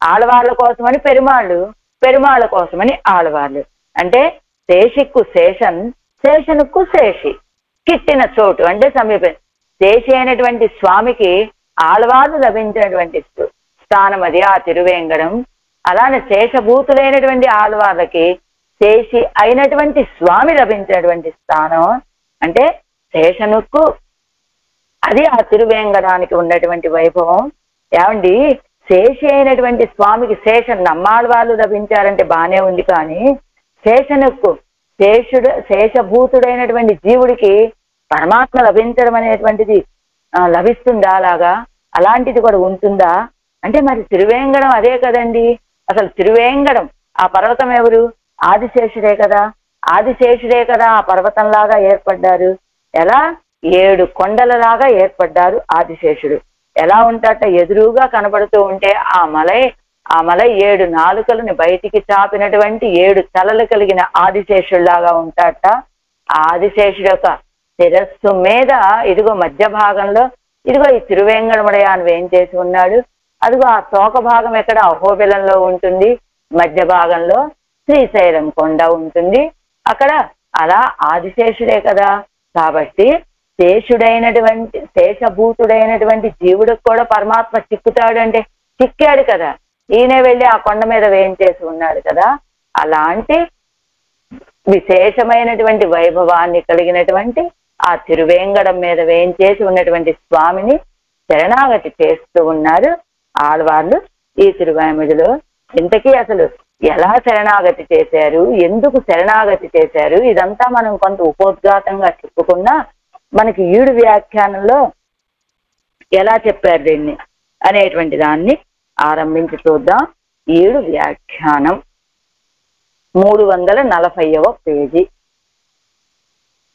ఆళ్వార్ల కోసమని పెరుమాళ్ళు, పెరుమాళ్ళ కోసమని ఆళ్వార్లు. అంటే శేషిక్కు శేషన్, శేషనుక్కు శేషి, కిట్టిన చోటు అంటే సమీపం. శేషి అయినటువంటి స్వామికి ఆళ్వార్లు లభించినటువంటి స్థానం అది ఆ తిరువేంగడం. అలానే శేషభూతులైనటువంటి ఆళ్వార్లకి శేషి అయినటువంటి స్వామి లభించినటువంటి స్థానం అంటే శేషనుక్కు, అది ఆ తిరువేంగడానికి ఉన్నటువంటి వైభవం. ఏమండి, శేషి అయినటువంటి స్వామికి నమ్మాళ్వార్లు లభించారంటే బానే ఉంది, కానీ శేషనుక్కు శేషభూతుడైనటువంటి జీవుడికి పరమాత్మ లభించడం అనేటువంటిది లభిస్తుందా? అలాంటిది కూడా ఉంటుందా అంటే మరి తిరువేంగడం అదే కదండి. అసలు తిరువేంగడం ఆ పర్వతం ఎవరు? ఆదిశేషుడే కదా. ఆదిశేషుడే కదా ఆ పర్వతంలాగా ఏర్పడ్డారు. ఎలా? 7 కొండలలాగా ఏర్పడ్డారు ఆదిశేషుడు. ఎలా ఉంటాట? ఎదురుగా కనబడుతూ ఉంటే ఆ మలై 7 నాలుకలను బయటికి చాపినటువంటి 7 తలలు కలిగిన ఆదిశేషుడిలాగా ఉంటాట. ఆ ఆదిశేషుడు యొక్క శిరస్సు మీద ఇదిగో మధ్య భాగంలో ఇదిగో ఈ తిరువేంగడముడయ అని ఏం చేసి ఉన్నాడు. అదిగో ఆ తోక భాగం ఎక్కడ? అహోబిలంలో ఉంటుంది. మధ్య భాగంలో శ్రీశైలం కొండ ఉంటుంది. అక్కడ అలా ఆదిశేషుడే కదా. కాబట్టి శేషభూతుడైనటువంటి జీవుడికి కూడా పరమాత్మ చిక్కుతాడు అంటే చిక్కాడు కదా. ఈయనే వెళ్ళి ఆ కొండ మీద వేయించేసి ఉన్నాడు కదా. అలాంటి విశేషమైనటువంటి వైభవాన్ని కలిగినటువంటి ఆ తిరువేంగడం మీద వేయించేసి ఉన్నటువంటి స్వామిని శరణాగతి చేస్తూ ఉన్నారు ఆళ్వార్లు ఈ తిరువాయిమొழிలో. ఇంతకీ అసలు ఎలా శరణాగతి చేశారు, ఎందుకు శరణాగతి చేశారు, ఇదంతా మనం కొంత ఉపోద్ఘాతంగా చెప్పుకున్నా మనకి ఈడు వ్యాఖ్యానంలో ఎలా చెప్పారు దీన్ని అనేటువంటి దాన్ని ఆరంభించి చూద్దాం. ఈడు వ్యాఖ్యానం 340వ పేజీ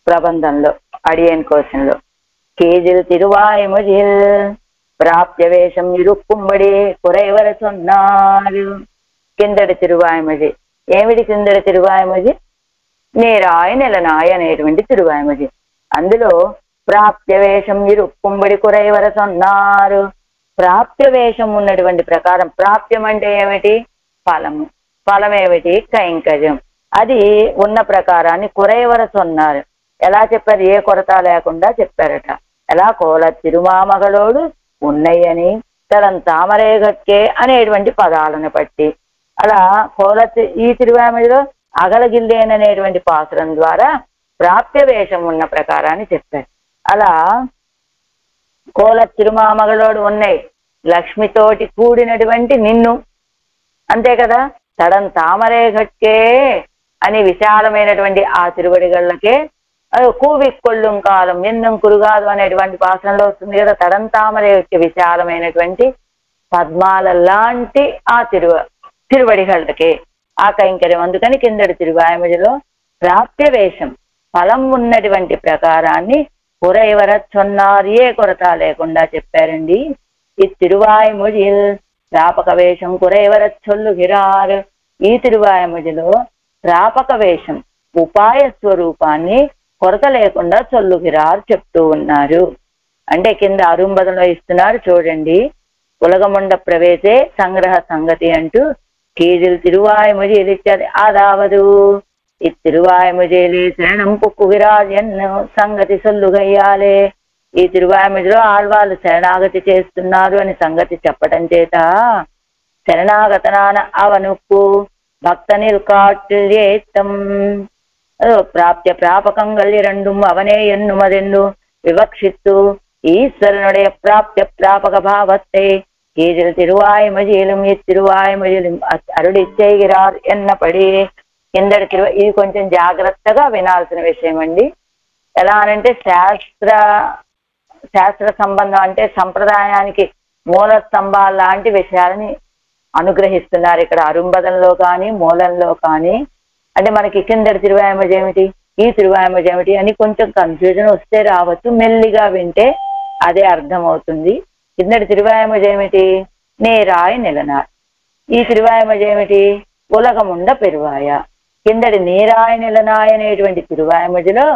ప్రబంధంలో అడియన్ కోశంలో కేజిల్ తిరువాయిమొழிల్ ప్రాప్య వేషం ఇరుక్కుమ్మడి కురైవర సొన్నారు. కిందటి తిరువాయిమొഴി ఏమిటి? కిందటి తిరువాయిమొഴി నేరాయ నెలనాయ అనేటువంటి తిరువాయిమొഴി. అందులో ప్రాప్య వేషం ఇరుక్కుమ్మడి కురైవర సొన్నారు. ప్రాప్య వేషం ఉన్నటువంటి ప్రకారం, ప్రాప్యం అంటే ఏమిటి? ఫలము. ఫలం ఏమిటి? కైంకర్యం. అది ఉన్న ప్రకారాన్ని కురైవర సొన్నారు. ఎలా చెప్పారు? ఏ కొరత లేకుండా చెప్పారట. ఎలా? కోల తిరుమామగలోడు ఉన్నయ్యని తడం తామరేగక్కే అనేటువంటి పదాలను బట్టి అలా ఈ తిరువాయిమొழிలో అగలగిల్లేననేటువంటి పాసురం ద్వారా ప్రాప్య వేషం ఉన్న ప్రకారాన్ని చెప్పారు. అలా కోల తిరుమామగలోడు ఉన్నాయి, లక్ష్మితోటి కూడినటువంటి నిన్ను, అంతే కదా. తడం తామరేగక్కే అని విశాలమైనటువంటి ఆ తిరువడిగళ్ళకే కూవిక్కొళ్ళుం కాలం ఎన్నం కురుగాదు అనేటువంటి పాసనలో వస్తుంది కదా. తడం తామరేగక్కే విశాలమైనటువంటి పద్మాల లాంటి ఆ తిరువడిగళ్ళకే ఆ కైంకర్యం. అందుకని కిందటి తిరువాయిమొழிలో ప్రాప్య వేషం ఫలం ఉన్నటువంటి ప్రకారాన్ని కురైవర సొన్నారు, ఏ కొరత లేకుండా చెప్పారండి. ఈ తిరువాయిమొழிల్ ప్రాపక వేషం కురైవర చొల్లుగిరారు. ఈ తిరువాయిమొழிలో ప్రాపక వేషం ఉపాయ స్వరూపాన్ని కొరత లేకుండా చొల్లుగిరారు చెప్తూ ఉన్నారు. అంటే కింద అరుంబదలో ఇస్తున్నారు చూడండి. ఉలగముండ ప్రవేశే సంగ్రహ సంగతి అంటూ కీజిల్ తిరువాయిమొழியில் ఇచ్చారు. అదావదు ఇత్తిరువాయిమొழியிலே శరణం పుక్కుగిరారు ఎన్నో సంగతి సొల్లుగయ్యాలే. ఈ తిరువాయిమొழிలో ఆళ్వార్లు శరణాగతి చేస్తున్నారు అని సంగతి చెప్పటం చేత శరణాగతనాన అవనుక్కు భక్త నిల్కాట్యేత్తం ప్రాప్య ప్రాపకంగల్ இரண்டும் அவனே என்னுமதென்னு விவக்ஷித்து ஈஸ்வரனுடைய ప్రాప్య ప్రాపక భావத்தை கீழில் తిరువాయిమొழியிலும் ఇత్తిరువాయిమొழியிலும் అరుడి చేయగిరార్ ఎన్నపడి. కిందటి ఇది కొంచెం జాగ్రత్తగా వినాల్సిన విషయం అండి. ఎలా అనంటే శాస్త్ర సంబంధం అంటే సంప్రదాయానికి మూల స్తంభాలు లాంటి విషయాలని అనుగ్రహిస్తున్నారు ఇక్కడ అరుంబదంలో కానీ మూలంలో కానీ. అంటే మనకి కిందటి తిరువాయిమొഴి ఏమిటి, ఈ తిరువాయిమొഴి ఏమిటి అని కొంచెం కన్ఫ్యూజన్ వస్తే రావచ్చు. మెల్లిగా వింటే అదే అర్థమవుతుంది. కిందటి తిరువాయిమొഴి ఏమిటి? నేరాయ నిలనార్. ఈ తిరువాయిమొഴి ఏమిటి? ఉలగముండ పెరువాయ. కిందటి నేరాయ నిలనాయ అనేటువంటి తిరువాయిమొழிలో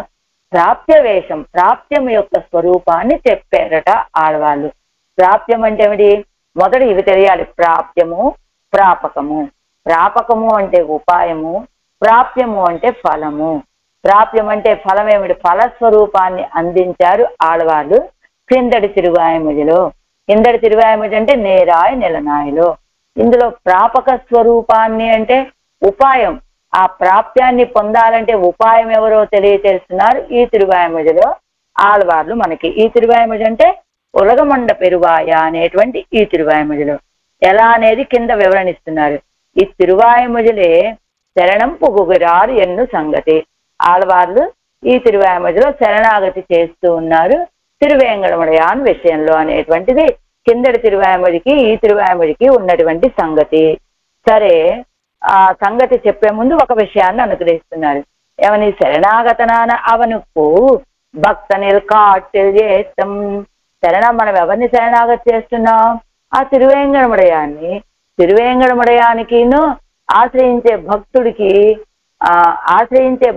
ప్రాప్య వేషం, ప్రాప్యం యొక్క స్వరూపాన్ని చెప్పారట ఆడవాళ్ళు. ప్రాప్యం అంటే ఏమిటి? మొదటి ఇవి తెలియాలి. ప్రాప్యము, ప్రాపకము. ప్రాపకము అంటే ఉపాయము, ప్రాప్యము అంటే ఫలము. ప్రాప్యం అంటే ఫలం ఏమిటి? ఫలస్వరూపాన్ని అందించారు ఆడవాళ్ళు కిందటి తిరువాయిమొழிలో. కిందటి తిరువాయిమొഴి అంటే నేరాయ నెలనాయలో. ఇందులో ప్రాపక స్వరూపాన్ని అంటే ఉపాయం, ఆ ప్రాప్యాన్ని పొందాలంటే ఉపాయం ఎవరో తెలియచేస్తున్నారు ఈ తిరువాయిమొഴിలో ఆళ్వార్లు మనకి. ఈ తిరువాయిమొഴి అంటే ఉలగమండ పెరువాయ అనేటువంటి ఈ తిరువాయిమొഴിలో ఎలా అనేది కింద వివరణిస్తున్నారు. ఈ తిరువాయిమొഴിలే శరణం పుగుగిరారు ఎన్ను సంగతి. ఆళ్వార్లు ఈ తిరువాయిమొഴിలో శరణాగతి చేస్తూ ఉన్నారు తిరువేంగడముడయాన్ విషయంలో అనేటువంటిది కిందటి తిరువాయిమొഴിకి ఈ తిరువాయిమొഴിకి ఉన్నటువంటి సంగతి. సరే, ఆ సంగతి చెప్పే ముందు ఒక విషయాన్ని అనుగ్రహిస్తున్నారు. ఏమని? శరణాగతనాన అవనుకు భక్తనిల్ కాటిల్ చేస్తాం. మనం ఎవరిని శరణాగతి చేస్తున్నాం? ఆ తిరువేంగడముడయాన్ని. తిరువేంగడముడయానికిను ఆశ్రయించే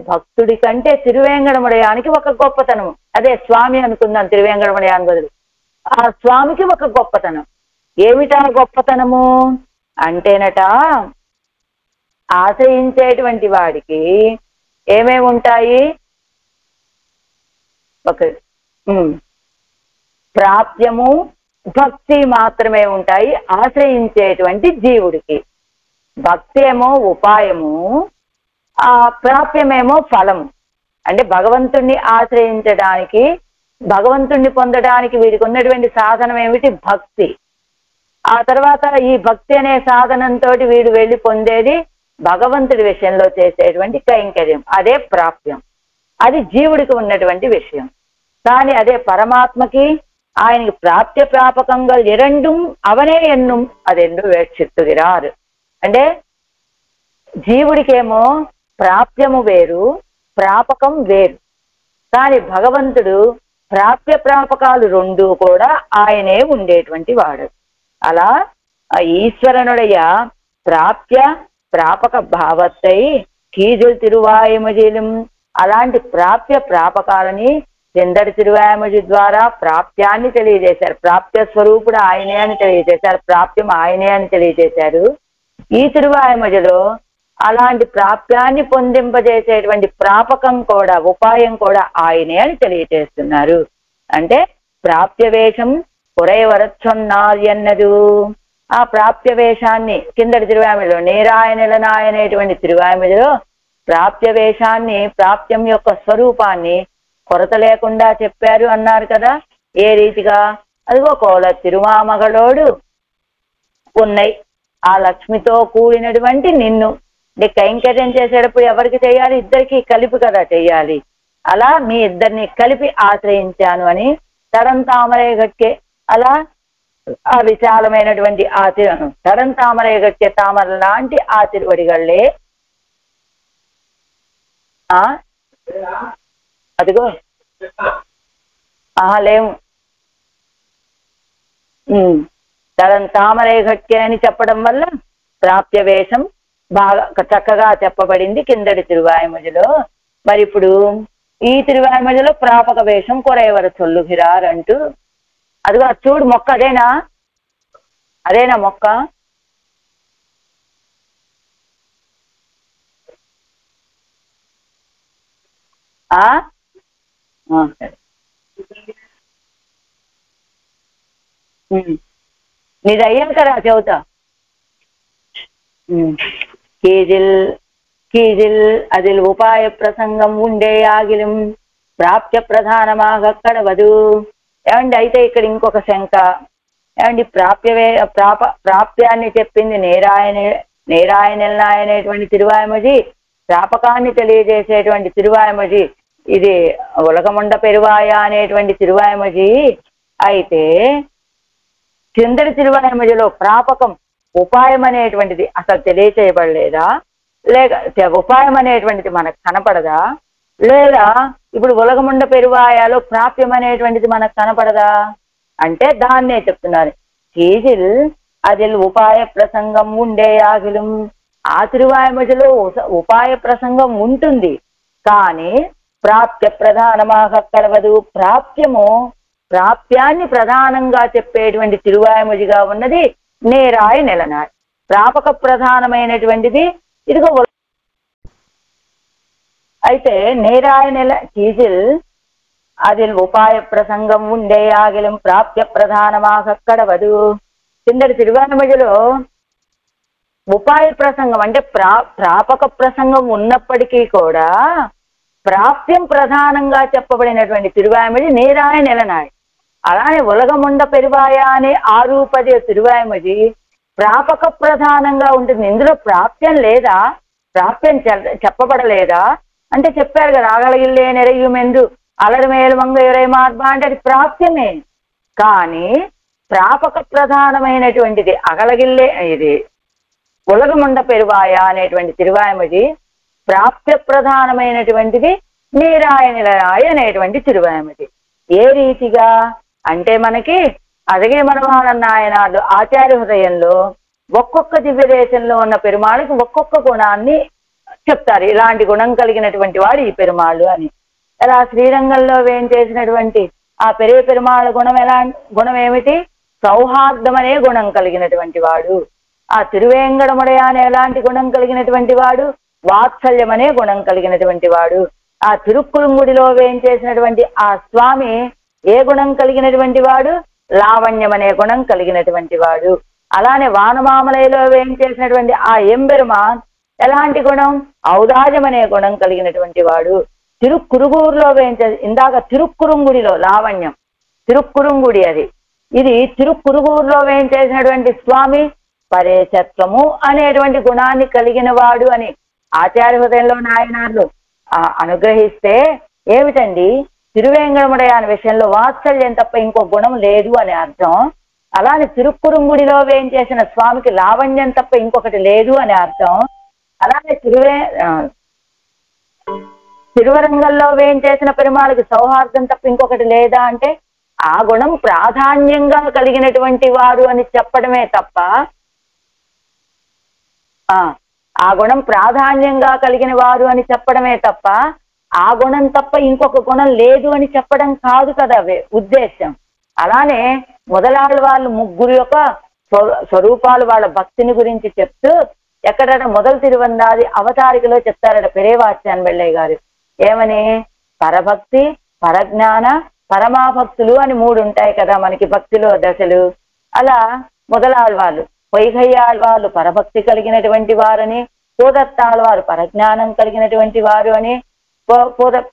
భక్తుడి కంటే తిరువేంగడముడయానికి ఒక గొప్పతనం. అదే స్వామి అనుకుందాం, తిరువేంగడముడయాని బదులు ఆ స్వామికి ఒక గొప్పతనం. ఏమిటా గొప్పతనము అంటేనట, ఆశ్రయించేటువంటి వాడికి ఏమేమి ఉంటాయి? ఒక ప్రాప్యము భక్తి మాత్రమే ఉంటాయి ఆశ్రయించేటువంటి జీవుడికి. భక్తి ఏమో ఉపాయము, ఆ ప్రాప్యమేమో ఫలము. అంటే భగవంతుణ్ణి ఆశ్రయించడానికి, భగవంతుణ్ణి పొందడానికి వీడికి ఉన్నటువంటి సాధనం ఏమిటి? భక్తి. ఆ తర్వాత ఈ భక్తి అనే సాధనంతో వీడు వెళ్ళి పొందేది భగవంతుడి విషయంలో చేసేటువంటి కైంకర్యం, అదే ప్రాప్యం. అది జీవుడికి ఉన్నటువంటి విషయం. కానీ అదే పరమాత్మకి ఆయనకి ప్రాప్య ప్రాపకంగా ఇరండు అవనే ఎన్నుం అదెండు వేక్షిత్తుగిరారు. అంటే జీవుడికేమో ప్రాప్యము వేరు, ప్రాపకం వేరు. కానీ భగవంతుడు ప్రాప్య ప్రాపకాలు రెండు కూడా ఆయనే ఉండేటువంటి వాడు. అలా ఈశ్వరనుడయ ప్రాప్య ప్రాపక భావత్తై కీజుల్ తిరువాయిమొழிலும் అలాంటి ప్రాప్య ప్రాపకాలని కిందటి తిరువాయిమొഴి ద్వారా ప్రాప్యాన్ని తెలియజేశారు. ప్రాప్య స్వరూపుడు ఆయనే అని తెలియజేశారు, ప్రాప్యం ఆయనే అని తెలియజేశారు. ఈ తిరువాయిమొഴിలో అలాంటి ప్రాప్యాన్ని పొందింపజేసేటువంటి ప్రాపకం కూడా, ఉపాయం కూడా ఆయనే అని తెలియజేస్తున్నారు. అంటే ప్రాప్యవేషం కురైవరచ్చొన్నారు అన్నదు. ఆ ప్రాప్యవేషాన్ని కిందటి తిరువాయిమొഴിలో నేరాయనెలనాయ అనేటువంటి తిరువాయిమొഴിలో ప్రాప్యవేషాన్ని, ప్రాప్యం యొక్క స్వరూపాన్ని కొరత లేకుండా చెప్పారు అన్నారు కదా. ఏ రీతిగా? అదిగో కోల తిరుమామగళోడు ఉన్నాయి, ఆ లక్ష్మితో కూడినటువంటి నిన్ను కైంకర్యం చేసేటప్పుడు ఎవరికి చేయాలి? ఇద్దరికి కలిపి కదా చెయ్యాలి. అలా మీ ఇద్దరిని కలిపి ఆశ్రయించాను అని తడంతామరే గట్కే. అలా ఆ విశాలమైనటువంటి ఆ తడంతామరే గట్కే తామర లాంటి ఆ తిరువడిగళ్ళే అదిగో లేము తడంతామరే గట్కే అని చెప్పడం వల్ల ప్రాప్యవేషం బాగా చక్కగా చెప్పబడింది కిందటి తిరువాయిమొഴിలో. మరి ఇప్పుడు ఈ తిరువాయిమొழிలో ప్రాపక వేషం కొరైవర చొల్లుగిరారు అంటూ, అదిగో చూడు మొక్క, అదేనా మొక్క? నీది అయ్యాక రా చెబుతా. కీజిల్ అదిల్ ఉపాయ ప్రసంగం ఉండే ఆగిలం ప్రాప్య ప్రధానమాగ కడవదు. ఏమండి, అయితే ఇక్కడ ఇంకొక శంక. ఏమండి, ప్రాప్యాన్ని చెప్పింది నేరాయనెలనాయ అనేటువంటి తిరువాయిమొഴి, ప్రాపకాన్ని తెలియజేసేటువంటి తిరువాయిమొഴి ఇది ఉలగమండ పెరువాయ అనేటువంటి తిరువాయిమొഴి. అయితే కిందటి తిరువాయిమొഴിలో ప్రాపకం, ఉపాయం అనేటువంటిది అసలు తెలియచేయబడలేదా? లేక ఉపాయం అనేటువంటిది మనకు కనపడదా? లేదా ఇప్పుడు ఉలగముండ పెరువాయాలో ప్రాప్యం అనేటువంటిది మనకు కనపడదా అంటే దాన్నే చెప్తున్నారు. కీజిల్ అదిల్ ఉపాయ ప్రసంగం ఉండే ఆగిలం. ఆ తిరువాయిమొഴിలో ఉపాయ ప్రసంగం ఉంటుంది, కానీ ప్రాప్య ప్రధానమాగ కడవదు. ప్రాప్యాన్ని ప్రధానంగా చెప్పేటువంటి తిరువాయిమొഴിగా ఉన్నది నేరాయ నెలనాయ. ప్రాపక ప్రధానమైనటువంటిది ఇదిగో. అయితే నేరాయ నెల కీజిల్ அதில் உபாய பிரசங்கம் ఉండే ఆగిలం ప్రాప్య ప్రధానமாக కడవదు. కిందటి తిరువానమజిలో ఉపాయ ప్రసంగం అంటే ప్రాపక ప్రసంగం ఉన్నప్పటికీ కూడా ప్రాప్యం ప్రధానంగా చెప్పబడినటువంటి తిరువాయమజి నీరాయ నిలనాయ్. అలానే ఉలగముండ పెరువాయ అనే ఆరూపది తిరువాయమజి ప్రాపక ప్రధానంగా ఉంటుంది. ఇందులో ప్రాప్యం లేదా, ప్రాప్యం చెప్పబడలేదా అంటే చెప్పారు కదా, ఆగలగిల్లే నెరయుమెందు అలరి మేలుమంగ ఎరై మార్బా అంటే అది ప్రాప్యమే. కానీ ప్రాపక ప్రధానమైనటువంటిది అగలగిల్లే ఇది ఉలగముండ పెరువాయ అనేటువంటి తిరువాయమజి ప్రాప్య ప్రధానమైనటువంటిది నీరాయ నిలనాయ అనేటువంటి తిరువాయమజి. ఏ రీతిగా అంటే మనకి అదగే మనవాళ్ళన్నాయనాడు ఆచార్య హృదయంలో ఒక్కొక్క దివ్య దేశంలో ఉన్న పెరుమాళ్ళకి ఒక్కొక్క గుణాన్ని చెప్తారు. ఇలాంటి గుణం కలిగినటువంటి వాడు ఈ పెరుమాళ్ళు అని. అలా శ్రీరంగంలో వేయించేసినటువంటి ఆ పెరుమాళ్ళ గుణం ఏమిటి? సౌహార్దం అనే గుణం కలిగినటువంటి వాడు. ఆ తిరువేంగడముడయ అనే ఎలాంటి గుణం కలిగినటువంటి వాడు? వాత్సల్యం అనే గుణం కలిగినటువంటి వాడు. ఆ తిరుక్కురుంగుడిలో వేయించేసినటువంటి ఆ స్వామి ఏ గుణం కలిగినటువంటి వాడు? లావణ్యం అనే గుణం కలిగినటువంటి వాడు. అలానే వానమామలయలో వేయించేసినటువంటి ఆ ఎంబెరుమాన్ ఎలాంటి గుణం? ఔదార్యం అనే గుణం కలిగినటువంటి వాడు. తిరుక్కురుగూరులో వేయించే ఇందాక తిరుక్కురుంగుడిలో లావణ్యం, తిరుక్కురుంగుడి అది. ఇది తిరుక్కురుగూరులో వేయించేసినటువంటి స్వామి పరేశత్వము అనేటువంటి గుణాన్ని కలిగిన వాడు అని ఆచార్య హృదయంలో నాయనార్లు అనుగ్రహిస్తే ఏమిటండి తిరువేంగడముడయ అనే విషయంలో వాత్సల్యం తప్ప ఇంకో గుణం లేదు అని అర్థం. అలానే తిరుక్కురుంగుడిలో వేయించేసిన స్వామికి లావణ్యం తప్ప ఇంకొకటి లేదు అని అర్థం. అలానే తిరువరంగంలో వేయించేసిన పెరుమాళకి సౌహార్దం తప్ప ఇంకొకటి లేదా అంటే ఆ గుణం ప్రాధాన్యంగా కలిగినటువంటి వాడు అని చెప్పడమే తప్ప, ఆ గుణం ప్రాధాన్యంగా కలిగిన వారు అని చెప్పడమే తప్ప ఆ గుణం తప్ప ఇంకొక గుణం లేదు అని చెప్పడం కాదు కదా ఉద్దేశం. అలానే మొదలాళ్ళ వాళ్ళు ముగ్గురు యొక్క స్వరూపాలు వాళ్ళ భక్తిని గురించి చెప్తూ ఎక్కడట మొదలు తిరువందాది అవతారికలో చెప్తారట పెరేవాచ్యాన్ వెళ్ళయ్య గారు. ఏమని? పరభక్తి, పరజ్ఞాన, పరమాభక్తులు అని 3 ఉంటాయి కదా మనకి భక్తిలో దశలు. అలా మొదలాళ్ళవాళ్ళు పొయ్యయ్యాళ్ళవాళ్ళు పరభక్తి కలిగినటువంటి వారని, పూదత్తాళ్ళవారు పరజ్ఞానం కలిగినటువంటి వారు అని,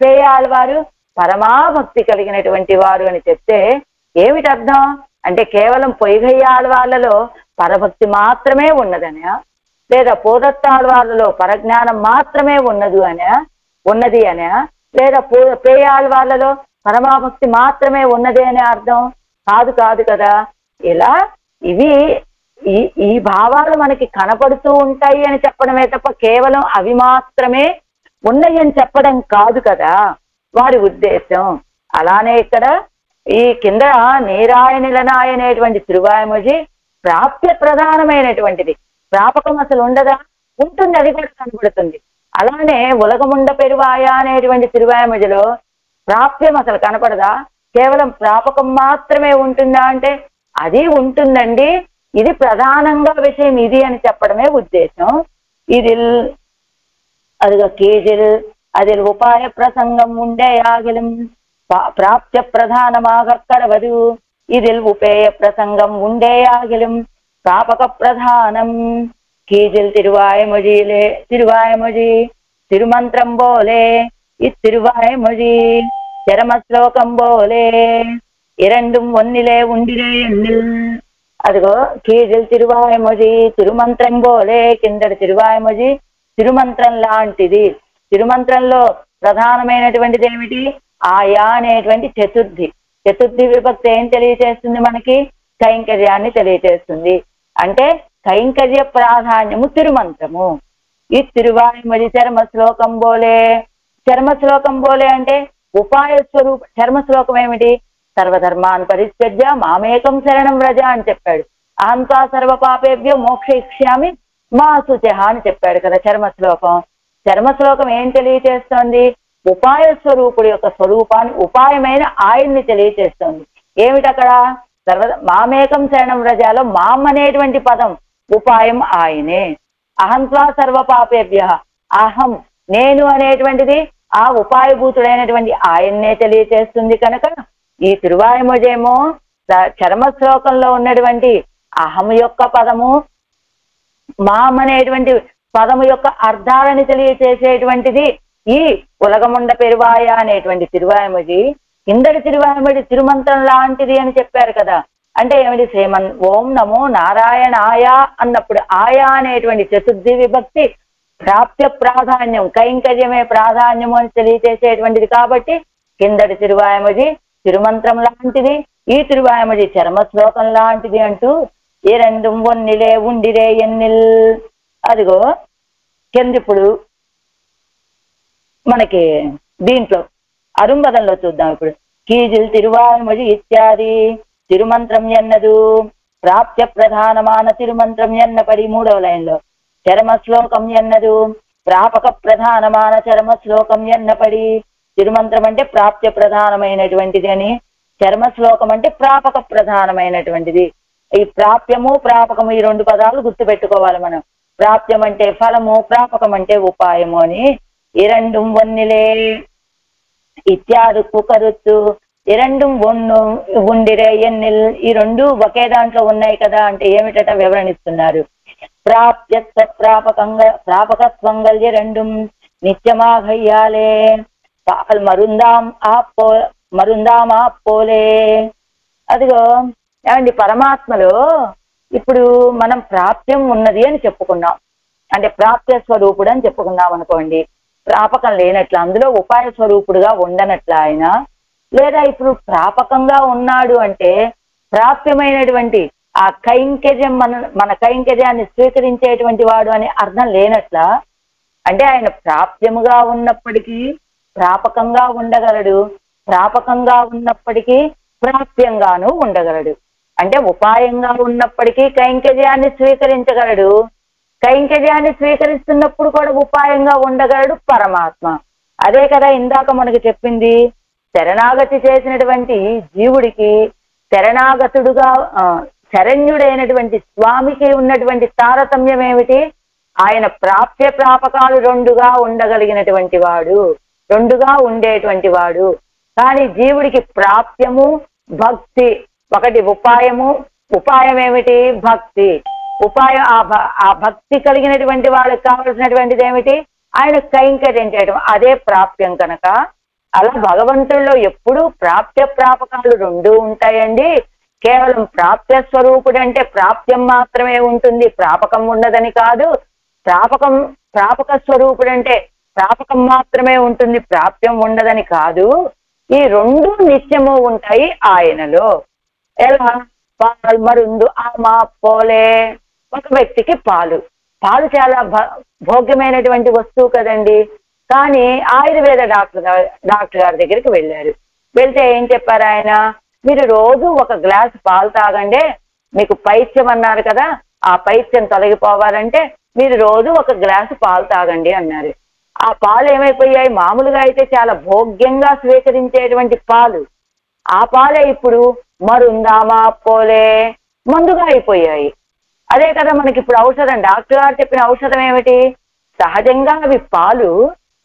పేయాళ్ళవారు పరమాభక్తి కలిగినటువంటి వారు అని చెప్తే ఏమిటి అర్థం అంటే కేవలం పొయ్యయ్యాళ్ళవాళ్ళలో పరభక్తి మాత్రమే ఉన్నదనా, లేదా పూదత్తాళ్ళవాళ్ళలో పరజ్ఞానం మాత్రమే ఉన్నది అనా, లేదా పేయాళ్ళవాళ్ళలో పరమాభక్తి మాత్రమే ఉన్నది అనే అర్థం కాదు కదా. ఇలా ఇవి ఈ భావాలు మనకి కనపడుతూ ఉంటాయి అని చెప్పడమే తప్ప కేవలం అవి మాత్రమే ఉన్నాయి అని చెప్పడం కాదు కదా వారి ఉద్దేశం. అలానే ఇక్కడ ఈ కింద నీరాయ నిలనాయ అనేటువంటి తిరువాయమజి ప్రాప్య ప్రధానమైనటువంటిది. ప్రాపకం అసలు ఉండదా? ఉంటుంది, అది కూడా కనపడుతుంది. అలానే ఉలగముండ పెరువాయ అనేటువంటి తిరువాయమజిలో ప్రాప్యం అసలు కనపడదా? కేవలం ప్రాపకం మాత్రమే ఉంటుందా అంటే అది ఉంటుందండి, ఇది ప్రధానంగా విషయం ఇది అని చెప్పడమే ఉద్దేశం. ఇది అదిగా కీజిల్ அதில் உபாய பிரசங்கம் உண்டே ஆகிலும் பிராப்திய பிரதானமாக கடவது. இதில் உபேய பிரசங்கம் உண்டே ஆகிலும் பிராபக பிரதானம். கீஜில் திருவாய்மொழி திருமந்திரம் போலே இத்திருவாய்மொழி చరమశ్లోకం పోలే இரண்டும் ஒன்னிலே உண்டிலே எண்ணில். అదిగో కీజిల్ తిరువాయమొజి తిరుమంత్రం పోలే, కిందటి తిరువాయమొజి తిరుమంత్రం లాంటిది. తిరుమంత్రంలో ప్రధానమైనటువంటిది ఏమిటి? ఆయా అనేటువంటి చతుర్థి విభక్తి ఏం తెలియచేస్తుంది మనకి? కైంకర్యాన్ని తెలియచేస్తుంది. అంటే కైంకర్య ప్రాధాన్యము తిరుమంత్రము. ఈ తిరువాయమొజి చర్మశ్లోకం పోలే. చర్మశ్లోకం పోలే అంటే ఉపాయ స్వరూప. చర్మశ్లోకం ఏమిటి? సర్వధర్మాన్ పరిత్యజ్య మామేకం శరణం వ్రజ అని చెప్పాడు. అహంతా సర్వ పాపేభ్యో మోక్షయిష్యామి మా శుచః అని చెప్పాడు కదా చర్మశ్లోకం. చర్మశ్లోకం ఏం తెలియచేస్తోంది? ఉపాయ స్వరూపుడి యొక్క స్వరూపాన్ని, ఉపాయమైన ఆయన్ని తెలియచేస్తోంది. ఏమిటక్కడ? మామేకం శరణం వ్రజాలో మాం అనేటువంటి పదం ఉపాయం ఆయనే. అహంత్వా సర్వ పాపేభ్య, అహం నేను అనేటువంటిది ఆ ఉపాయభూతుడైనటువంటి ఆయన్నే తెలియచేస్తుంది కనుక ఈ తిరువాయుమొజేమో చరమ శ్లోకంలో ఉన్నటువంటి అహం యొక్క పదము, మాం అనేటువంటి పదము యొక్క అర్థాలని తెలియచేసేటువంటిది ఈ ఉలగముండ పెరువాయ అనేటువంటి తిరువాయుమొజి. కిందటి తిరువాయుమొజి తిరుమంత్రం లాంటిది అని చెప్పారు కదా. అంటే ఏమిటి? శ్రీమన్ ఓం నమో నారాయణాయ అన్నప్పుడు ఆయా అనేటువంటి చతుర్థి విభక్తి ప్రాప్య ప్రాధాన్యం, కైంకర్యమే ప్రాధాన్యము అని తెలియచేసేటువంటిది. కాబట్టి కిందటి తిరువాయుమొజి తిరుమంత్రం లాంటిది, ఈ తిరువాయుమొజి చరమ శ్లోకం లాంటిది అంటూ ఈ రెండు ఒన్నిలే ఉండిరే ఎన్నిల్. అదిగో కిందిప్పుడు మనకి దీంట్లో అరుంబదంలో చూద్దాం. ఇప్పుడు కీజిల్ తిరువాయుమొజి ఇత్యాది తిరుమంత్రం ఎన్నదు ప్రాప్య ప్రధానమాన తిరుమంత్రం ఎన్నపడి 3వ లైన్లో చరమ శ్లోకం ఎన్నదు ప్రాపక ప్రధానమాన చరమ శ్లోకం ఎన్నపడి. తిరుమంత్రం అంటే ప్రాప్య ప్రధానమైనటువంటిది అని, చరమ శ్లోకం అంటే ప్రాపక ప్రధానమైనటువంటిది. ఈ ప్రాప్యము ప్రాపకము ఈ రెండు పదాలు గుర్తుపెట్టుకోవాలి మనం. ప్రాప్యం అంటే ఫలము, ప్రాపకం అంటే ఉపాయము అని. ఈ రెండు ఒన్నిలే ఇత్యాదు కుకరుత్తు ఈ రెండు ఉండిరే ఎన్నిల్. ఈ రెండు ఒకే దాంట్లో ఉన్నాయి కదా అంటే ఏమిటట వివరణిస్తున్నారు. ప్రాప్య ప్రాపకత్వంగల్య రెండు నిత్యమాఘయ్యాలే మరుందాం ఆపోలే. అదిగో ఏమండి, పరమాత్మలో ఇప్పుడు మనం ప్రాప్యం ఉన్నది అని చెప్పుకున్నాం, అంటే ప్రాప్య స్వరూపుడు అని చెప్పుకున్నాం అనుకోండి. ప్రాపకం లేనట్ల, అందులో ఉపాయ స్వరూపుడుగా ఉండనట్ల ఆయన. లేదా ఇప్పుడు ప్రాపకంగా ఉన్నాడు అంటే ప్రాప్యమైనటువంటి ఆ కైంకర్యం మన కైంకర్యాన్ని స్వీకరించేటువంటి వాడు అనే అర్థం లేనట్ల. అంటే ఆయన ప్రాప్యముగా ఉన్నప్పటికీ ప్రాపకంగా ఉండగలడు, ప్రాపకంగా ఉన్నప్పటికీ ప్రాప్యంగాను ఉండగలడు. అంటే ఉపాయంగా ఉన్నప్పటికీ కైంకర్యాన్ని స్వీకరించగలడు, కైంకర్యాన్ని స్వీకరిస్తున్నప్పుడు కూడా ఉపాయంగా ఉండగలడు పరమాత్మ. అదే కదా ఇందాక మనకి చెప్పింది. శరణాగతి చేసినటువంటి జీవుడికి శరణాగతుడుగా శరణ్యుడైనటువంటి స్వామికి ఉన్నటువంటి తారతమ్యం ఏమిటి? ఆయన ప్రాప్య ప్రాపకాలు రెండుగా ఉండగలిగినటువంటి వాడు, రెండుగా ఉండేటువంటి వాడు. కానీ జీవుడికి ప్రాప్యము భక్తి ఒకటి, ఉపాయము. ఉపాయం ఏమిటి? భక్తి. ఉపాయం ఆ భక్తి కలిగినటువంటి వాళ్ళకి కావలసినటువంటిది ఏమిటి? ఆయన కైంకర్యం చేయడం, అదే ప్రాప్యం. కనుక అలా భగవంతుల్లో ఎప్పుడూ ప్రాప్య ప్రాపకాలు రెండు ఉంటాయండి. కేవలం ప్రాప్య స్వరూపుడు అంటే ప్రాప్యం మాత్రమే ఉంటుంది, ప్రాపకం ఉండదని కాదు. ప్రాపక స్వరూపుడు అంటే ప్రాపకం మాత్రమే ఉంటుంది, ప్రాప్యం ఉండదని కాదు. ఈ రెండు నిత్యము ఉంటాయి ఆయనలో. ఎలా? పాలు మరుందు ఆమా పోలే. ఒక వ్యక్తికి పాలు చాలా భోగ్యమైనటువంటి వస్తువు కదండి. కానీ ఆయుర్వేద డాక్టర్ గారి దగ్గరికి వెళ్ళారు. వెళ్తే ఏం చెప్పారు ఆయన? మీరు రోజు ఒక గ్లాసు పాలు తాగండి, మీకు పైత్యం అన్నారు కదా, ఆ పైత్యం తొలగిపోవాలంటే మీరు రోజు ఒక గ్లాసు పాలు తాగండి అన్నారు. ఆ పాలు ఏమైపోయాయి? మామూలుగా అయితే చాలా భోగ్యంగా స్వీకరించేటువంటి పాలు, ఆ పాలే ఇప్పుడు మరుందామా పోలే మందుగా అయిపోయాయి. అదే కదా మనకి ఇప్పుడు ఔషధం. డాక్టర్ గారు చెప్పిన ఔషధం ఏమిటి? సహజంగా అవి పాలు,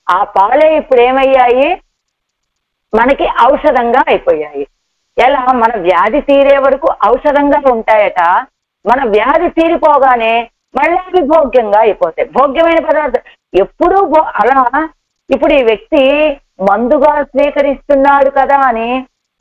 ఆ పాలే ఇప్పుడు ఏమయ్యాయి? మనకి ఔషధంగా అయిపోయాయి. ఎలా? మన వ్యాధి తీరే వరకు ఔషధంగా ఉంటాయట, మన వ్యాధి తీరిపోగానే మళ్ళీ అవి భోగ్యంగా అయిపోతాయి, భోగ్యమైన పదార్థం ఎప్పుడూ అలా. ఇప్పుడు ఈ వ్యక్తి మందుగా స్వీకరిస్తున్నాడు కదా అని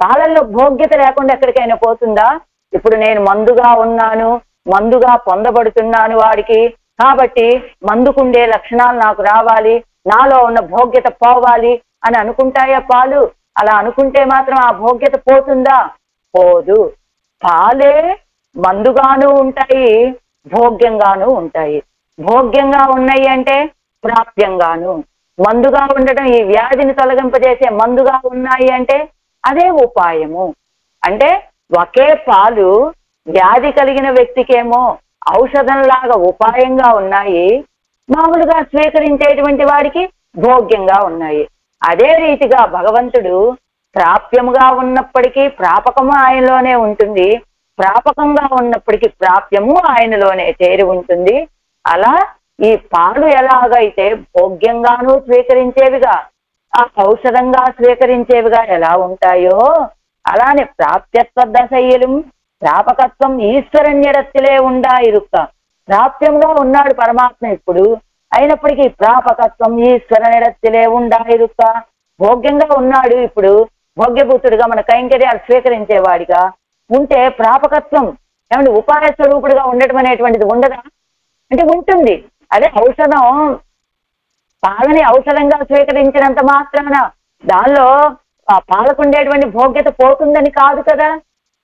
పాలల్లో భోగ్యత లేకుండా ఎక్కడికైనా పోతుందా? ఇప్పుడు నేను మందుగా ఉన్నాను, మందుగా పొందబడుతున్నాను వాడికి, కాబట్టి మందుకుండే లక్షణాలు నాకు రావాలి, నాలో ఉన్న భోగ్యత పోవాలి అని అనుకుంటాయా పాలు? అలా అనుకుంటే మాత్రం ఆ భోగ్యత పోతుందా? పోదు. పాలే మందుగాను ఉంటాయి, భోగ్యంగాను ఉంటాయి. భోగ్యంగా ఉన్నాయి అంటే ప్రాప్యంగాను, మందుగా ఉండటం ఈ వ్యాధిని తొలగింపజేసే మందుగా ఉన్నాయి అంటే అదే ఉపాయము. అంటే ఒకే పాలు వ్యాధి కలిగిన వ్యక్తికేమో ఔషధంలాగా ఉపాయంగా ఉన్నాయి, మామూలుగా స్వీకరించేటువంటి వాడికి భోగ్యంగా ఉన్నాయి. అదే రీతిగా భగవంతుడు ప్రాప్యముగా ఉన్నప్పటికీ ప్రాపకము ఆయనలోనే ఉంటుంది, ప్రాపకంగా ఉన్నప్పటికీ ప్రాప్యము ఆయనలోనే చేరి ఉంటుంది. అలా ఈ పాలు ఎలాగైతే భోగ్యంగానూ స్వీకరించేవిగా, ఆ ఔషధంగా స్వీకరించేవిగా ఎలా ఉంటాయో అలానే ప్రాప్యత్వ దశయిலும் ప్రాపకత్వం ఈశ్వరన్యడత్తిలే ఉండాయిరుక్క. ప్రాప్యంగా ఉన్నాడు పరమాత్మ ఇప్పుడు, అయినప్పటికీ ప్రాపకత్వం ఈశ్వరనిడత్తిలే ఉండాయిరుక్క. భోగ్యంగా ఉన్నాడు ఇప్పుడు, భోగ్యభూతుడిగా మన కైంకర్యాలు స్వీకరించేవాడిగా ఉంటే ప్రాపకత్వం ఏమంటే ఉపాయ స్వరూపుడిగా ఉండటం అనేటువంటిది ఉండదా అంటే ఉంటుంది. అదే ఔషధం పాలని ఔషధంగా స్వీకరించినంత మాత్రాన దానిలో ఆ పాలకుండేటువంటి భోగ్యత పోతుందని కాదు కదా.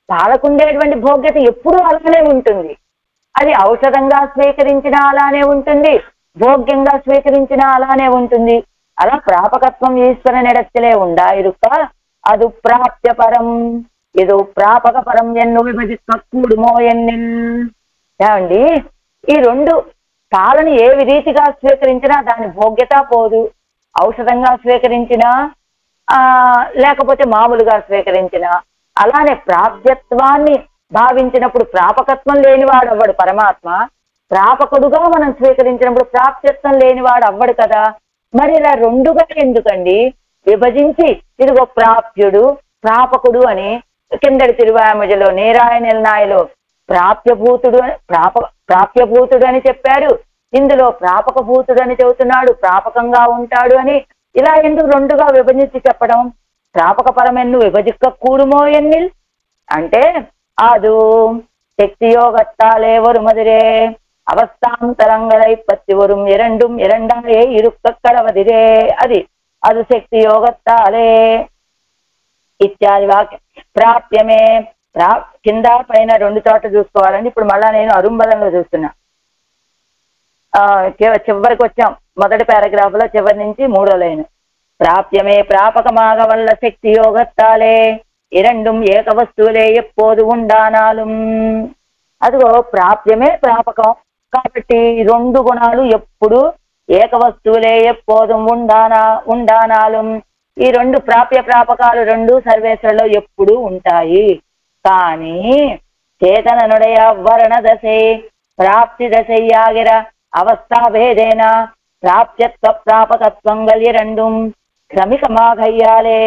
పాలకుండేటువంటి భోగ్యత ఎప్పుడూ అలానే ఉంటుంది. అది ఔషధంగా స్వీకరించినా అలానే ఉంటుంది, భోగ్యంగా స్వీకరించినా అలానే ఉంటుంది. అలా ప్రాపకత్వం ఈశ్వర నిడత్తిలే ఉండాయిరుక్క. అది ప్రాప్య పరం ఇది ప్రాపక పరం ఎన్ను విభజిక్కూడుమో ఎన్నిల్. ఏమండి ఈ రెండు పాలని ఏ రీతిగా స్వీకరించినా దాని భోగ్యత పోదు. ఔషధంగా స్వీకరించినా లేకపోతే మామూలుగా స్వీకరించినా అలానే ప్రాప్యత్వాన్ని భావించినప్పుడు ప్రాపకత్వం లేనివాడు అవ్వడు పరమాత్మ. ప్రాపకుడుగా మనం స్వీకరించినప్పుడు ప్రాప్యత్వం లేనివాడు అవ్వడు కదా. మరి ఇలా రెండుగా ఎందుకండి విభజించి ఇదిగో ప్రాప్యుడు ప్రాపకుడు అని కిందటి తిరువామజలో నేరాయనిలనాయలో ప్రాప్యభూతుడు ప్రాప్యభూతుడు అని చెప్పాడు, ఇందులో ప్రాపకభూతుడు అని చెబుతున్నాడు, ప్రాపకంగా ఉంటాడు అని. ఇలా ఎందుకు రెండుగా విభజించి చెప్పడం? ప్రాపక పరమెన్ను విభజిక్క కూడుమో ఎన్నిల్ అంటే అది శక్తియోగత్తాలే వరుమదిరే అవస్థాంతరంగళై పత్తి వரும் இரண்டும் இரண்டாயே இருக்க கடவதிరే. అది శక్తి యోగత్తాలే ఇత్యాది వాక్యం. ప్రాప్యమే కింద పైన రెండు చోట్ల చూసుకోవాలండి. ఇప్పుడు మళ్ళా నేను అరుంబదంలో చూస్తున్నా. చివరికి వచ్చాం, మొదటి పారాగ్రాఫ్ లో చివరి నుంచి 3వ లైన్. ప్రాప్యమే ప్రాపకమాగ వల్ల శక్తి యోగత్తాలే இரண்டும் ఏక వస్తువులే ఎప్పోదు ఉండానాలు. అదిగో ప్రాప్యమే ప్రాపకం కాబట్టి రెండు గుణాలు ఎప్పుడు ఏక వస్తువులే ఎప్పోదు ఉండానాలు. ఈ రెండు ప్రాప్య ప్రాపకాలు రెండు సర్వేశ్వరులో ఎప్పుడు ఉంటాయి. కానీ చేతననుడయ వర్ణ దశే ప్రాప్తి దశయ్యాగిర అవస్థాభేదేన ప్రాప్యత్వ ప్రాపకత్వం గలి రెండుం క్రమికమాఘయ్యాలే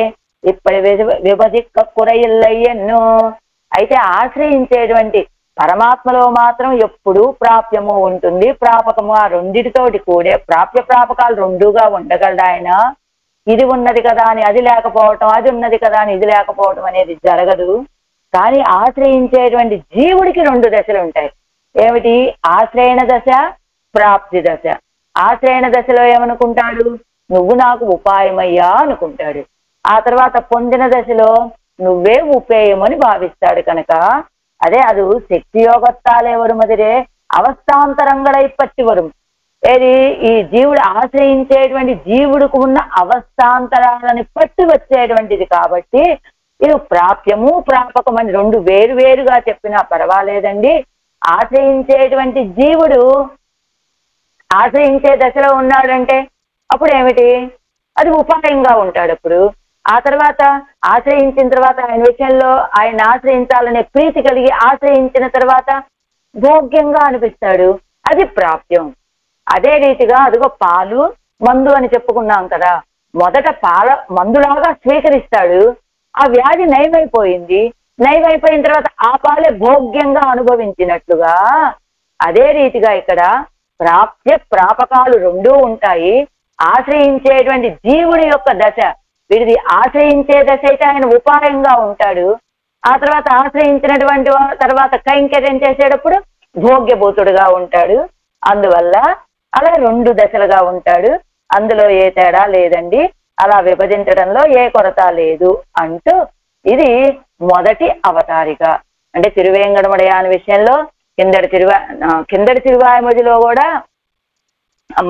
ఇప్పటి విభజిక్క కురయిల్లయ్యన్ను. అయితే ఆశ్రయించేటువంటి పరమాత్మలో మాత్రం ఎప్పుడు ప్రాప్యము ఉంటుంది, ప్రాపకము. ఆ రెండిటితోటి కూడే ప్రాప్య ప్రాపకాలు రెండుగా ఉండగలడు ఆయన. ఇది ఉన్నది కదా అని అది లేకపోవటం, అది ఉన్నది కదా అని ఇది లేకపోవటం అనేది జరగదు. కానీ ఆశ్రయించేటువంటి జీవుడికి రెండు దశలు ఉంటాయి. ఏమిటి? ఆశ్రయణ దశ, ప్రాప్తి దశ. ఆశ్రయణ దశలో ఏమనుకుంటాడు? నువ్వు నాకు ఉపాయమయ్యా అనుకుంటాడు. ఆ తర్వాత పొందిన దశలో నువ్వే ఉపేయమని భావిస్తాడు. కనుక అదే అది శక్తి యోగత్తాలే వరుమదిరే అవస్థాంతరంగడై పట్టి వரும். ఏది? ఈ జీవుడు ఆశ్రయించేటువంటి జీవుడికి ఉన్న అవస్థాంతరాలని పట్టి వచ్చేటువంటిది. కాబట్టి ఇది ప్రాప్యము ప్రాపకం అని రెండు వేరు వేరుగా చెప్పినా పర్వాలేదండి. ఆశ్రయించేటువంటి జీవుడు ఆశ్రయించే దశలో ఉన్నాడంటే అప్పుడు ఏమిటి? అది ఉపాయంగా ఉంటాడు. అప్పుడు ఆ తర్వాత ఆశ్రయించిన తర్వాత ఆయన విషయంలో ఆయన ఆశ్రయించాలనే ప్రీతి కలిగి ఆశ్రయించిన తర్వాత భోగ్యంగా అనిపిస్తాడు. అది ప్రాప్యం. అదే రీతిగా అదిగో పాలు మందు అని చెప్పుకున్నాం కదా. మొదట మందులాగా స్వీకరిస్తాడు, ఆ వ్యాధి నయమైపోయింది. నయమైపోయిన తర్వాత ఆ పాలే భోగ్యంగా అనుభవించినట్లుగా అదే రీతిగా ఇక్కడ ప్రాప్య ప్రాపకాలు రెండూ ఉంటాయి. ఆశ్రయించేటువంటి జీవుడి యొక్క దశ, వీడిది ఆశ్రయించే దశ అయితే ఆయన ఉపాయంగా ఉంటాడు. ఆ తర్వాత ఆశ్రయించినటువంటి తర్వాత కైంకర్యం చేసేటప్పుడు భోగ్యభూతుడుగా ఉంటాడు. అందువల్ల అలా రెండు దశలుగా ఉంటాడు. అందులో ఏ తేడా లేదండి. అలా విభజించడంలో ఏ కొరత లేదు అంటూ ఇది మొదటి అవతారిక. అంటే తిరువేంగడముడయాని విషయంలో కిందటి తిరువాయమొదిలో కూడా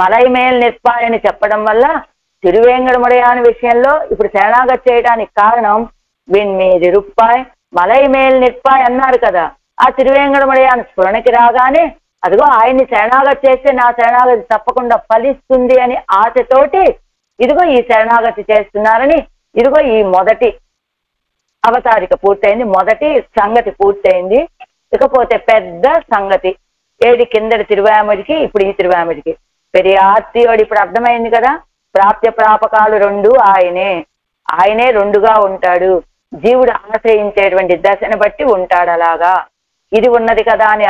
మలైమేల్ నిర్పాయని చెప్పడం వల్ల తిరువేంగడముడయాని విషయంలో ఇప్పుడు శరణాగతి చేయడానికి కారణం విన్మీది రుప్పాయ్ మలైమేల్ నిర్పాయ్ అన్నారు కదా. ఆ తిరువేంగడముడయాని స్ఫురణకి రాగానే అదిగో ఆయన్ని శరణాగతి చేస్తే నా శరణాగతి తప్పకుండా ఫలిస్తుంది అని ఆశతోటి ఇదిగో ఈ శరణాగతి చేస్తున్నారని ఇదిగో ఈ మొదటి అవతారిక పూర్తయింది, మొదటి సంగతి పూర్తయింది. ఇకపోతే పెద్ద సంగతి ఏది? కిందటి తిరువాయముడికి ఇప్పుడు ఈ తిరువాయముడికి పెరియార్తియోడు ఇప్పుడు అర్థమైంది కదా. ప్రాప్య ప్రాపకాలు రెండు ఆయనే రెండుగా ఉంటాడు. జీవుడు ఆశ్రయించేటువంటి దశను బట్టి ఉంటాడు. అలాగా ఇది ఉన్నది కదా అని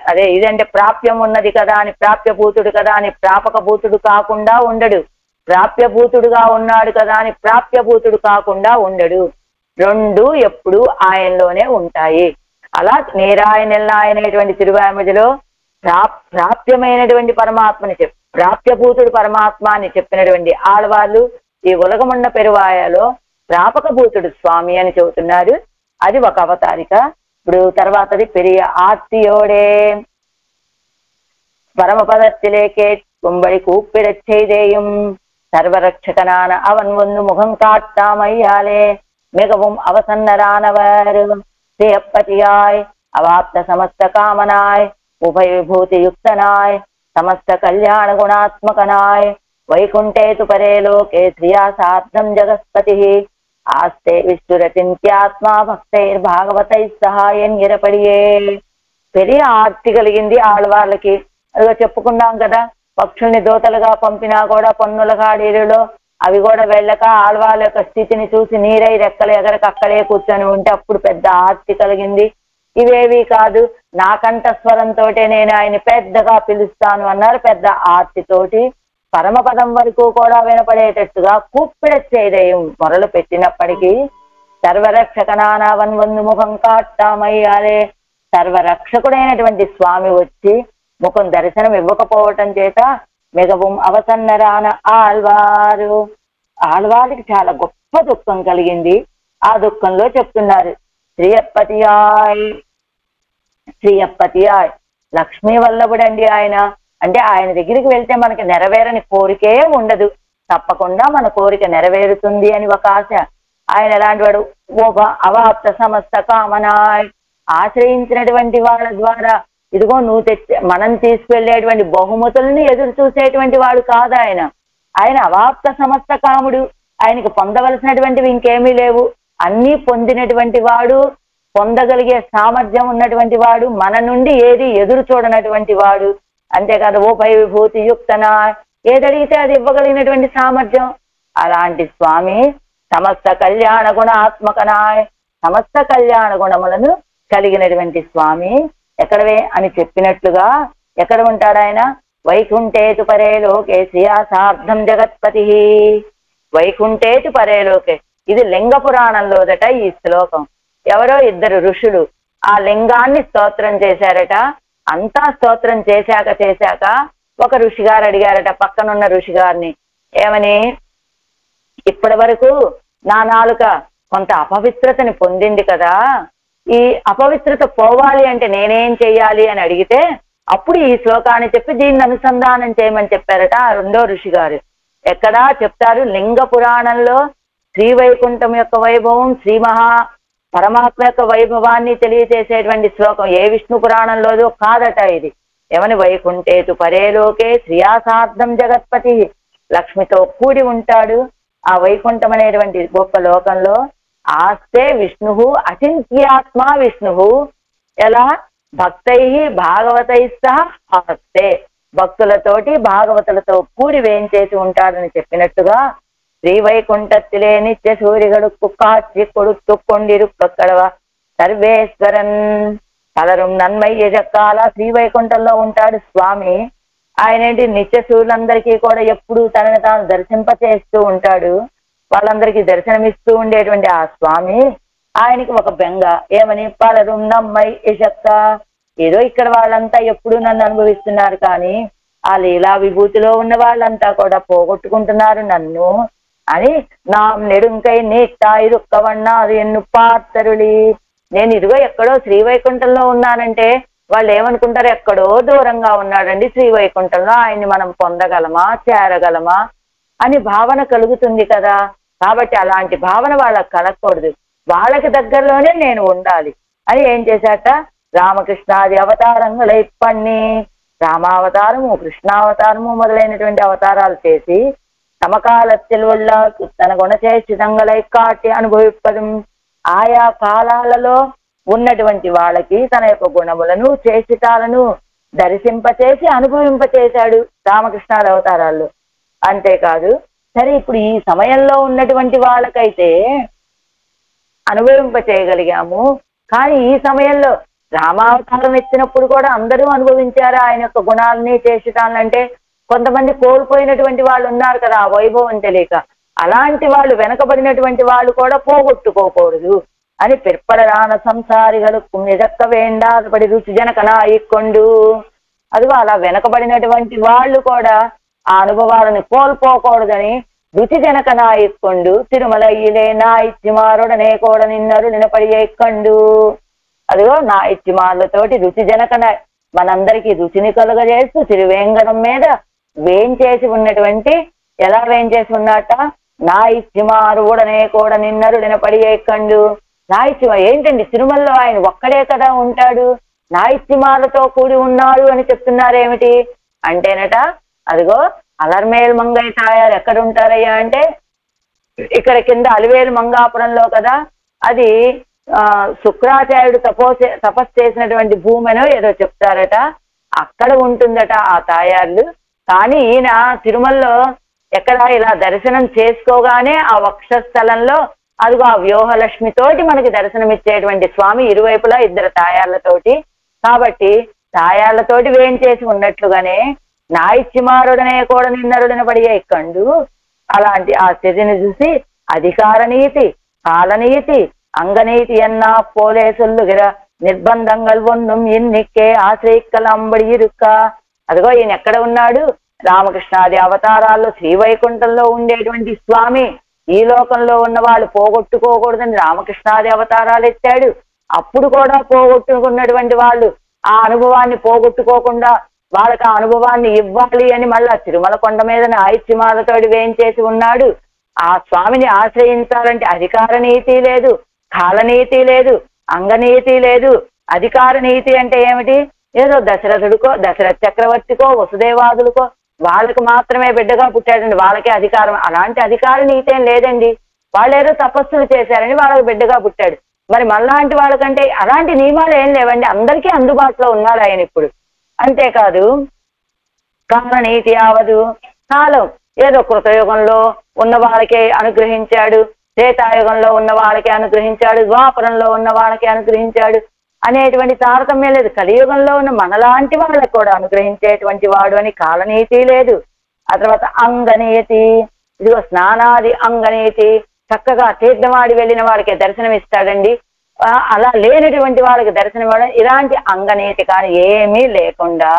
అదే ఇదంటే ప్రాప్యం ఉన్నది కదా అని ప్రాప్యభూతుడు కదా అని ప్రాపకభూతుడు కాకుండా ఉండడు. ప్రాప్యభూతుడుగా ఉన్నాడు కదా అని ప్రాప్యభూతుడు కాకుండా ఉండడు. రెండు ఎప్పుడు ఆయనలోనే ఉంటాయి. అలా నేరాయనెల్లాయనేటువంటి తిరువామదిలో ప్రాప్యమైనటువంటి పరమాత్మని ప్రాప్యభూతుడు పరమాత్మ అని చెప్పినటువంటి ఆళ్వార్లు ఈ ఉలగముండ పెరువాయలో ప్రాపకభూతుడు స్వామి అని చెబుతున్నారు. అది ఒక అవతారిక. ఇప్పుడు తర్వాతది పెరియ ఆర్తియోడే పరమపదత్తిలేకే కుంబడి కూప్పిరచ్చైదేయం సర్వరక్షకనాన అవన్ ఒന്നു ముఖం காட்டாமையாலே மிகவும் அவசன்னரானவர் ஸ்ரீயப்பதியாய் அவாப்த சமஸ்த காமனாய் உபய விபூதி யுக்தனாய் సమస్త కళ్యాణ గుణాత్మకనాయ్ వైకుంఠేతు పరే లోకే శ్రియా సార్థం జగత్పతి ఆస్తే విష్ణురచింత్యాత్మా భక్తైర్భాగవతై సహాయం ఎరపడియే. పెరియ ఆర్తి కలిగింది ఆళ్వార్లకి. అదిగో చెప్పుకున్నాం కదా, పక్షుల్ని దోతలుగా పంపినా కూడా పన్నుల కాడీరులో అవి కూడా వెళ్ళక ఆళ్వార్ల యొక్క స్థితిని చూసి నీరై రెక్కలు ఎగరక అక్కడే కూర్చొని ఉంటే అప్పుడు పెద్ద ఆర్తి కలిగింది. ఇవేవి కాదు, నా కంఠస్వరంతో నేను ఆయన పెద్దగా పిలుస్తాను అన్నారు. పెద్ద ఆర్తితోటి పరమపదం వరకు కూడా వినపడేటట్టుగా కూప్పిడచ్చేదయం మొరలు పెట్టినప్పటికీ సర్వరక్షకనావన్ వందు ముఖం కాట్టామయ్యాలే సర్వరక్షకుడైనటువంటి స్వామి వచ్చి ముఖం దర్శనం ఇవ్వకపోవటం చేత మిగవం అవసన్నరాన ఆళ్వారికి చాలా గొప్ప దుఃఖం కలిగింది. ఆ దుఃఖంలో చెప్తున్నారు శ్రీయప్పతియాయ్ లక్ష్మీ వల్లభుడండి ఆయన. అంటే ఆయన దగ్గరికి వెళ్తే మనకి నెరవేరని కోరికే ఉండదు, తప్పకుండా మన కోరిక నెరవేరుతుంది అని ఒక ఆశ. ఆయన ఎలాంటి వాడు? అవాప్త సమస్త కామనాయ్ ఆశ్రయించినటువంటి వాళ్ళ ద్వారా ఇదిగో నువ్వు మనం తీసుకెళ్లేటువంటి బహుమతుల్ని ఎదురు చూసేటువంటి వాడు కాదు ఆయన. ఆయన అవాప్త సమస్త కాముడు. ఆయనకు పొందవలసినటువంటివి ఇంకేమీ లేవు, అన్నీ పొందినటువంటి వాడు, పొందగలిగే సామర్థ్యం ఉన్నటువంటి వాడు, మన నుండి ఏది ఎదురు చూడనటువంటి వాడు. అంతేకాదు ఉభయ విభూతి యుక్తనా, ఏదడిగితే అది ఇవ్వగలిగినటువంటి సామర్థ్యం. అలాంటి స్వామి సమస్త కళ్యాణ గుణాత్మకనాయ్ సమస్త కళ్యాణ గుణములను కలిగినటువంటి స్వామి ఎక్కడవే అని చెప్పినట్లుగా ఎక్కడ ఉంటాడు ఆయన? వైకుంఠేతు పరేలోకే శ్రియా సార్థం జగత్పతి. వైకుంఠేతు పరేలోకే, ఇది లింగ పురాణంలోదట ఈ శ్లోకం. ఎవరో ఇద్దరు ఋషులు ఆ లింగాన్ని స్తోత్రం చేశారట. అంతా స్తోత్రం చేశాక ఒక ఋషి గారు అడిగారట పక్కనున్న ఋషి గారిని, ఏమని, ఇప్పటి వరకు నా నాలుక కొంత అపవిత్రతని పొందింది కదా, ఈ అపవిత్రత పోవాలి అంటే నేనేం చెయ్యాలి అని అడిగితే అప్పుడు ఈ శ్లోకాన్ని చెప్పి దీన్ని అనుసంధానం చేయమని చెప్పారట ఆ రెండో ఋషి గారు. ఎక్కడా చెప్తారు? లింగ పురాణంలో శ్రీవైకుంఠం యొక్క వైభవం, పరమాత్మ యొక్క వైభవాన్ని తెలియచేసేటువంటి శ్లోకం ఏ విష్ణు పురాణంలోదో కాదట ఇది. ఏమని? వైకుంఠేతు పరేలోకే శ్రియాసార్థం జగత్పతి, లక్ష్మితో కూడి ఉంటాడు ఆ వైకుంఠం అనేటువంటి గొప్ప లోకంలో. ఆస్తే విష్ణు అచింత్యాత్మా విష్ణు, ఎలా? భక్తై భాగవతై సహ ఆస్తే, భక్తులతోటి భాగవతులతో కూడి వేయించేసి ఉంటాడని చెప్పినట్టుగా శ్రీవైకుంఠத்திலே నిత్య సూర్యగడుక్కు కాచి కొడుతు కొండిరుక్కడవ సర్వేశ్వరన్ పలరం నన్మయ్య జక్కాల శ్రీవైకుంఠంలో ఉంటాడు స్వామి. ఆయనేంటి నిత్య సూర్యులందరికీ కూడా ఎప్పుడు తనని తాను దర్శింపచేస్తూ ఉంటాడు. వాళ్ళందరికీ దర్శనమిస్తూ ఉండేటువంటి ఆ స్వామి ఆయనకి ఒక బెంగ. ఏమని? పలరం నమ్మయ్య జక్క, ఏదో ఇక్కడ వాళ్ళంతా ఎప్పుడు నన్ను అనుభవిస్తున్నారు కానీ ఆ లీలా విభూతిలో ఉన్న వాళ్ళంతా కూడా పోగొట్టుకుంటున్నారు నన్ను అని. నా నెడుంకై నీట్టాయిరుక్కవన్నా అది ఎన్ను పార్తరుళి, నేను ఇదిగో ఎక్కడో శ్రీవైకుంఠంలో ఉన్నానంటే వాళ్ళు ఏమనుకుంటారు? ఎక్కడో దూరంగా ఉన్నాడండి శ్రీవైకుంఠంలో, ఆయన్ని మనం పొందగలమా, చేరగలమా అని భావన కలుగుతుంది కదా. కాబట్టి అలాంటి భావన వాళ్ళకి కలగకూడదు, వాళ్ళకి దగ్గరలోనే నేను ఉండాలి అని ఏం చేశాట? రామకృష్ణాది అవతారంగా ఇప్పన్ని రామావతారము, కృష్ణావతారము మొదలైనటువంటి అవతారాలు చేసి సమకాలத்தில் உள்ள తన గుణచేసితంగలై కాటి అనుభవిప్పదు. ఆయా కాలాలలో ఉన్నటువంటి వాళ్ళకి తన యొక్క గుణములను చేసితాలను దర్శింపచేసి అనుభవింపచేశాడు రామకృష్ణాది అవతారాల్లో. అంతేకాదు సరే ఇప్పుడు ఈ సమయంలో ఉన్నటువంటి వాళ్ళకైతే అనుభవింప చేయగలిగాము. కానీ ఈ సమయంలో రామావతారం ఎత్తినప్పుడు కూడా అందరూ అనుభవించారా ఆయన యొక్క గుణాలని చేసిటాలంటే? కొంతమంది కోల్పోయినటువంటి వాళ్ళు ఉన్నారు కదా ఆ వైభవం తెలియక. అలాంటి వాళ్ళు వెనకబడినటువంటి వాళ్ళు కూడా పోగొట్టుకోకూడదు అని పిற்பడరాన సంసారిகளுకు నిజక్క వేండాపడి రుచి జనకనాయికొండు. అదిగో అలా వెనకబడినటువంటి వాళ్ళు కూడా ఆ అనుభవాలను కోల్పోకూడదని రుచి జనకనాయికొండు తిరుమల ఇలే నా ఇచ్చిమారుడనే కూడా నిన్నరు నినపడి ఎక్కండు. అదిగో నా ఇచ్చిమారులతోటి రుచి జనకన మనందరికీ రుచిని కలుగజేస్తూ తిరువేంగడం మీద వేంచేసి ఉన్నటువంటి ఎలా వేంచేసి ఉన్నట్ట? నా ఇచ్చిమారుడనే కూడా నిన్నరు నినపడి ఎక్కండు. నా ఇచ్చిమ ఏంటండి, తిరుమలలో ఆయన ఒక్కడే కదా ఉంటాడు, నా ఇచ్చిమాలతో కూడి ఉన్నాడు అని చెప్తున్నారేమిటి అంటేనట, అదిగో అలర్మేలు మంగయ్య తాయారు ఎక్కడ ఉంటారయ్యా అంటే ఇక్కడ కింద అలివేలు మంగాపురంలో కదా. అది శుక్రాచార్యుడు తపస్సు చేసినటువంటి భూమినో ఏదో చెప్తారట, అక్కడ ఉంటుందట ఆ తాయార్లు. కానీ ఈయన తిరుమలలో ఎక్కడ ఇలా దర్శనం చేసుకోగానే ఆ వక్షస్థలంలో అదిగో ఆ వ్యూహలక్ష్మితోటి మనకి దర్శనమిచ్చేటువంటి స్వామి ఇరువైపులా ఇద్దరు తాయార్లతోటి. కాబట్టి తాయార్లతోటి వేయించేసి ఉన్నట్లుగానే నా ఇచ్చిమారుడనే కూడా నిన్నరుడిన పడి ఎక్కండు. అలాంటి ఆ స్థితిని చూసి అధికార నీతి కాలనీతి అంగనీతి అన్నా పోలేసుల్లుగిర నిర్బంధంగల్ ఒన్నుం ఇన్నిక్కే ఆశ్రయిక్కలంబడి ఇరుక్క. అదిగో ఈయన ఎక్కడ ఉన్నాడు? రామకృష్ణాది అవతారాల్లో శ్రీవైకుంఠంలో ఉండేటువంటి స్వామి ఈ లోకంలో ఉన్న వాళ్ళు పోగొట్టుకోకూడదని రామకృష్ణాది అవతారాలు ఎత్తాడు. అప్పుడు కూడా పోగొట్టుకున్నటువంటి వాళ్ళు ఆ అనుభవాన్ని పోగొట్టుకోకుండా వాళ్ళకి ఆ అనుభవాన్ని ఇవ్వాలి అని మళ్ళా తిరుమల కొండ మీద ఆయిత్యమాలతోటి వేయించేసి ఉన్నాడు. ఆ స్వామిని ఆశ్రయించాలంటే అధికార నీతి లేదు, కాలనీతి లేదు, అంగనీతి లేదు. అధికార నీతి అంటే ఏమిటి? ఏదో దశరథుడికో దశరథ చక్రవర్తికో వసుదేవాదులకో వాళ్ళకి మాత్రమే బిడ్డగా పుట్టాడండి, వాళ్ళకే అధికారం. అలాంటి అధికార నీతి ఏం లేదండి. వాళ్ళు ఏదో తపస్సులు చేశారని వాళ్ళకి బిడ్డగా పుట్టాడు. మరి మళ్ళాంటి వాళ్ళకంటే అలాంటి నియమాలు ఏం లేవండి, అందరికీ అందుబాటులో ఉన్నాడు ఆయన ఇప్పుడు. అంతేకాదు కాలనీతి ఆవదు, కాలం ఏదో కృతయుగంలో ఉన్న వాళ్ళకే అనుగ్రహించాడు, త్రేతాయుగంలో ఉన్న వాళ్ళకే అనుగ్రహించాడు, ద్వాపరంలో ఉన్న వాళ్ళకే అనుగ్రహించాడు అనేటువంటి తారతమ్యం లేదు. కలియుగంలో ఉన్న మనలాంటి వాళ్ళకి కూడా అనుగ్రహించేటువంటి వాడు అని కాలనీతి లేదు. ఆ తర్వాత అంగనీతి, ఇదిగో స్నానాది అంగనీతి, చక్కగా తీర్థమాడి వెళ్ళిన వాళ్ళకి దర్శనం ఇస్తాడండి, అలా లేనటువంటి వాళ్ళకి దర్శనం ఇవ్వడం, ఇలాంటి అంగనీతి కానీ ఏమీ లేకుండా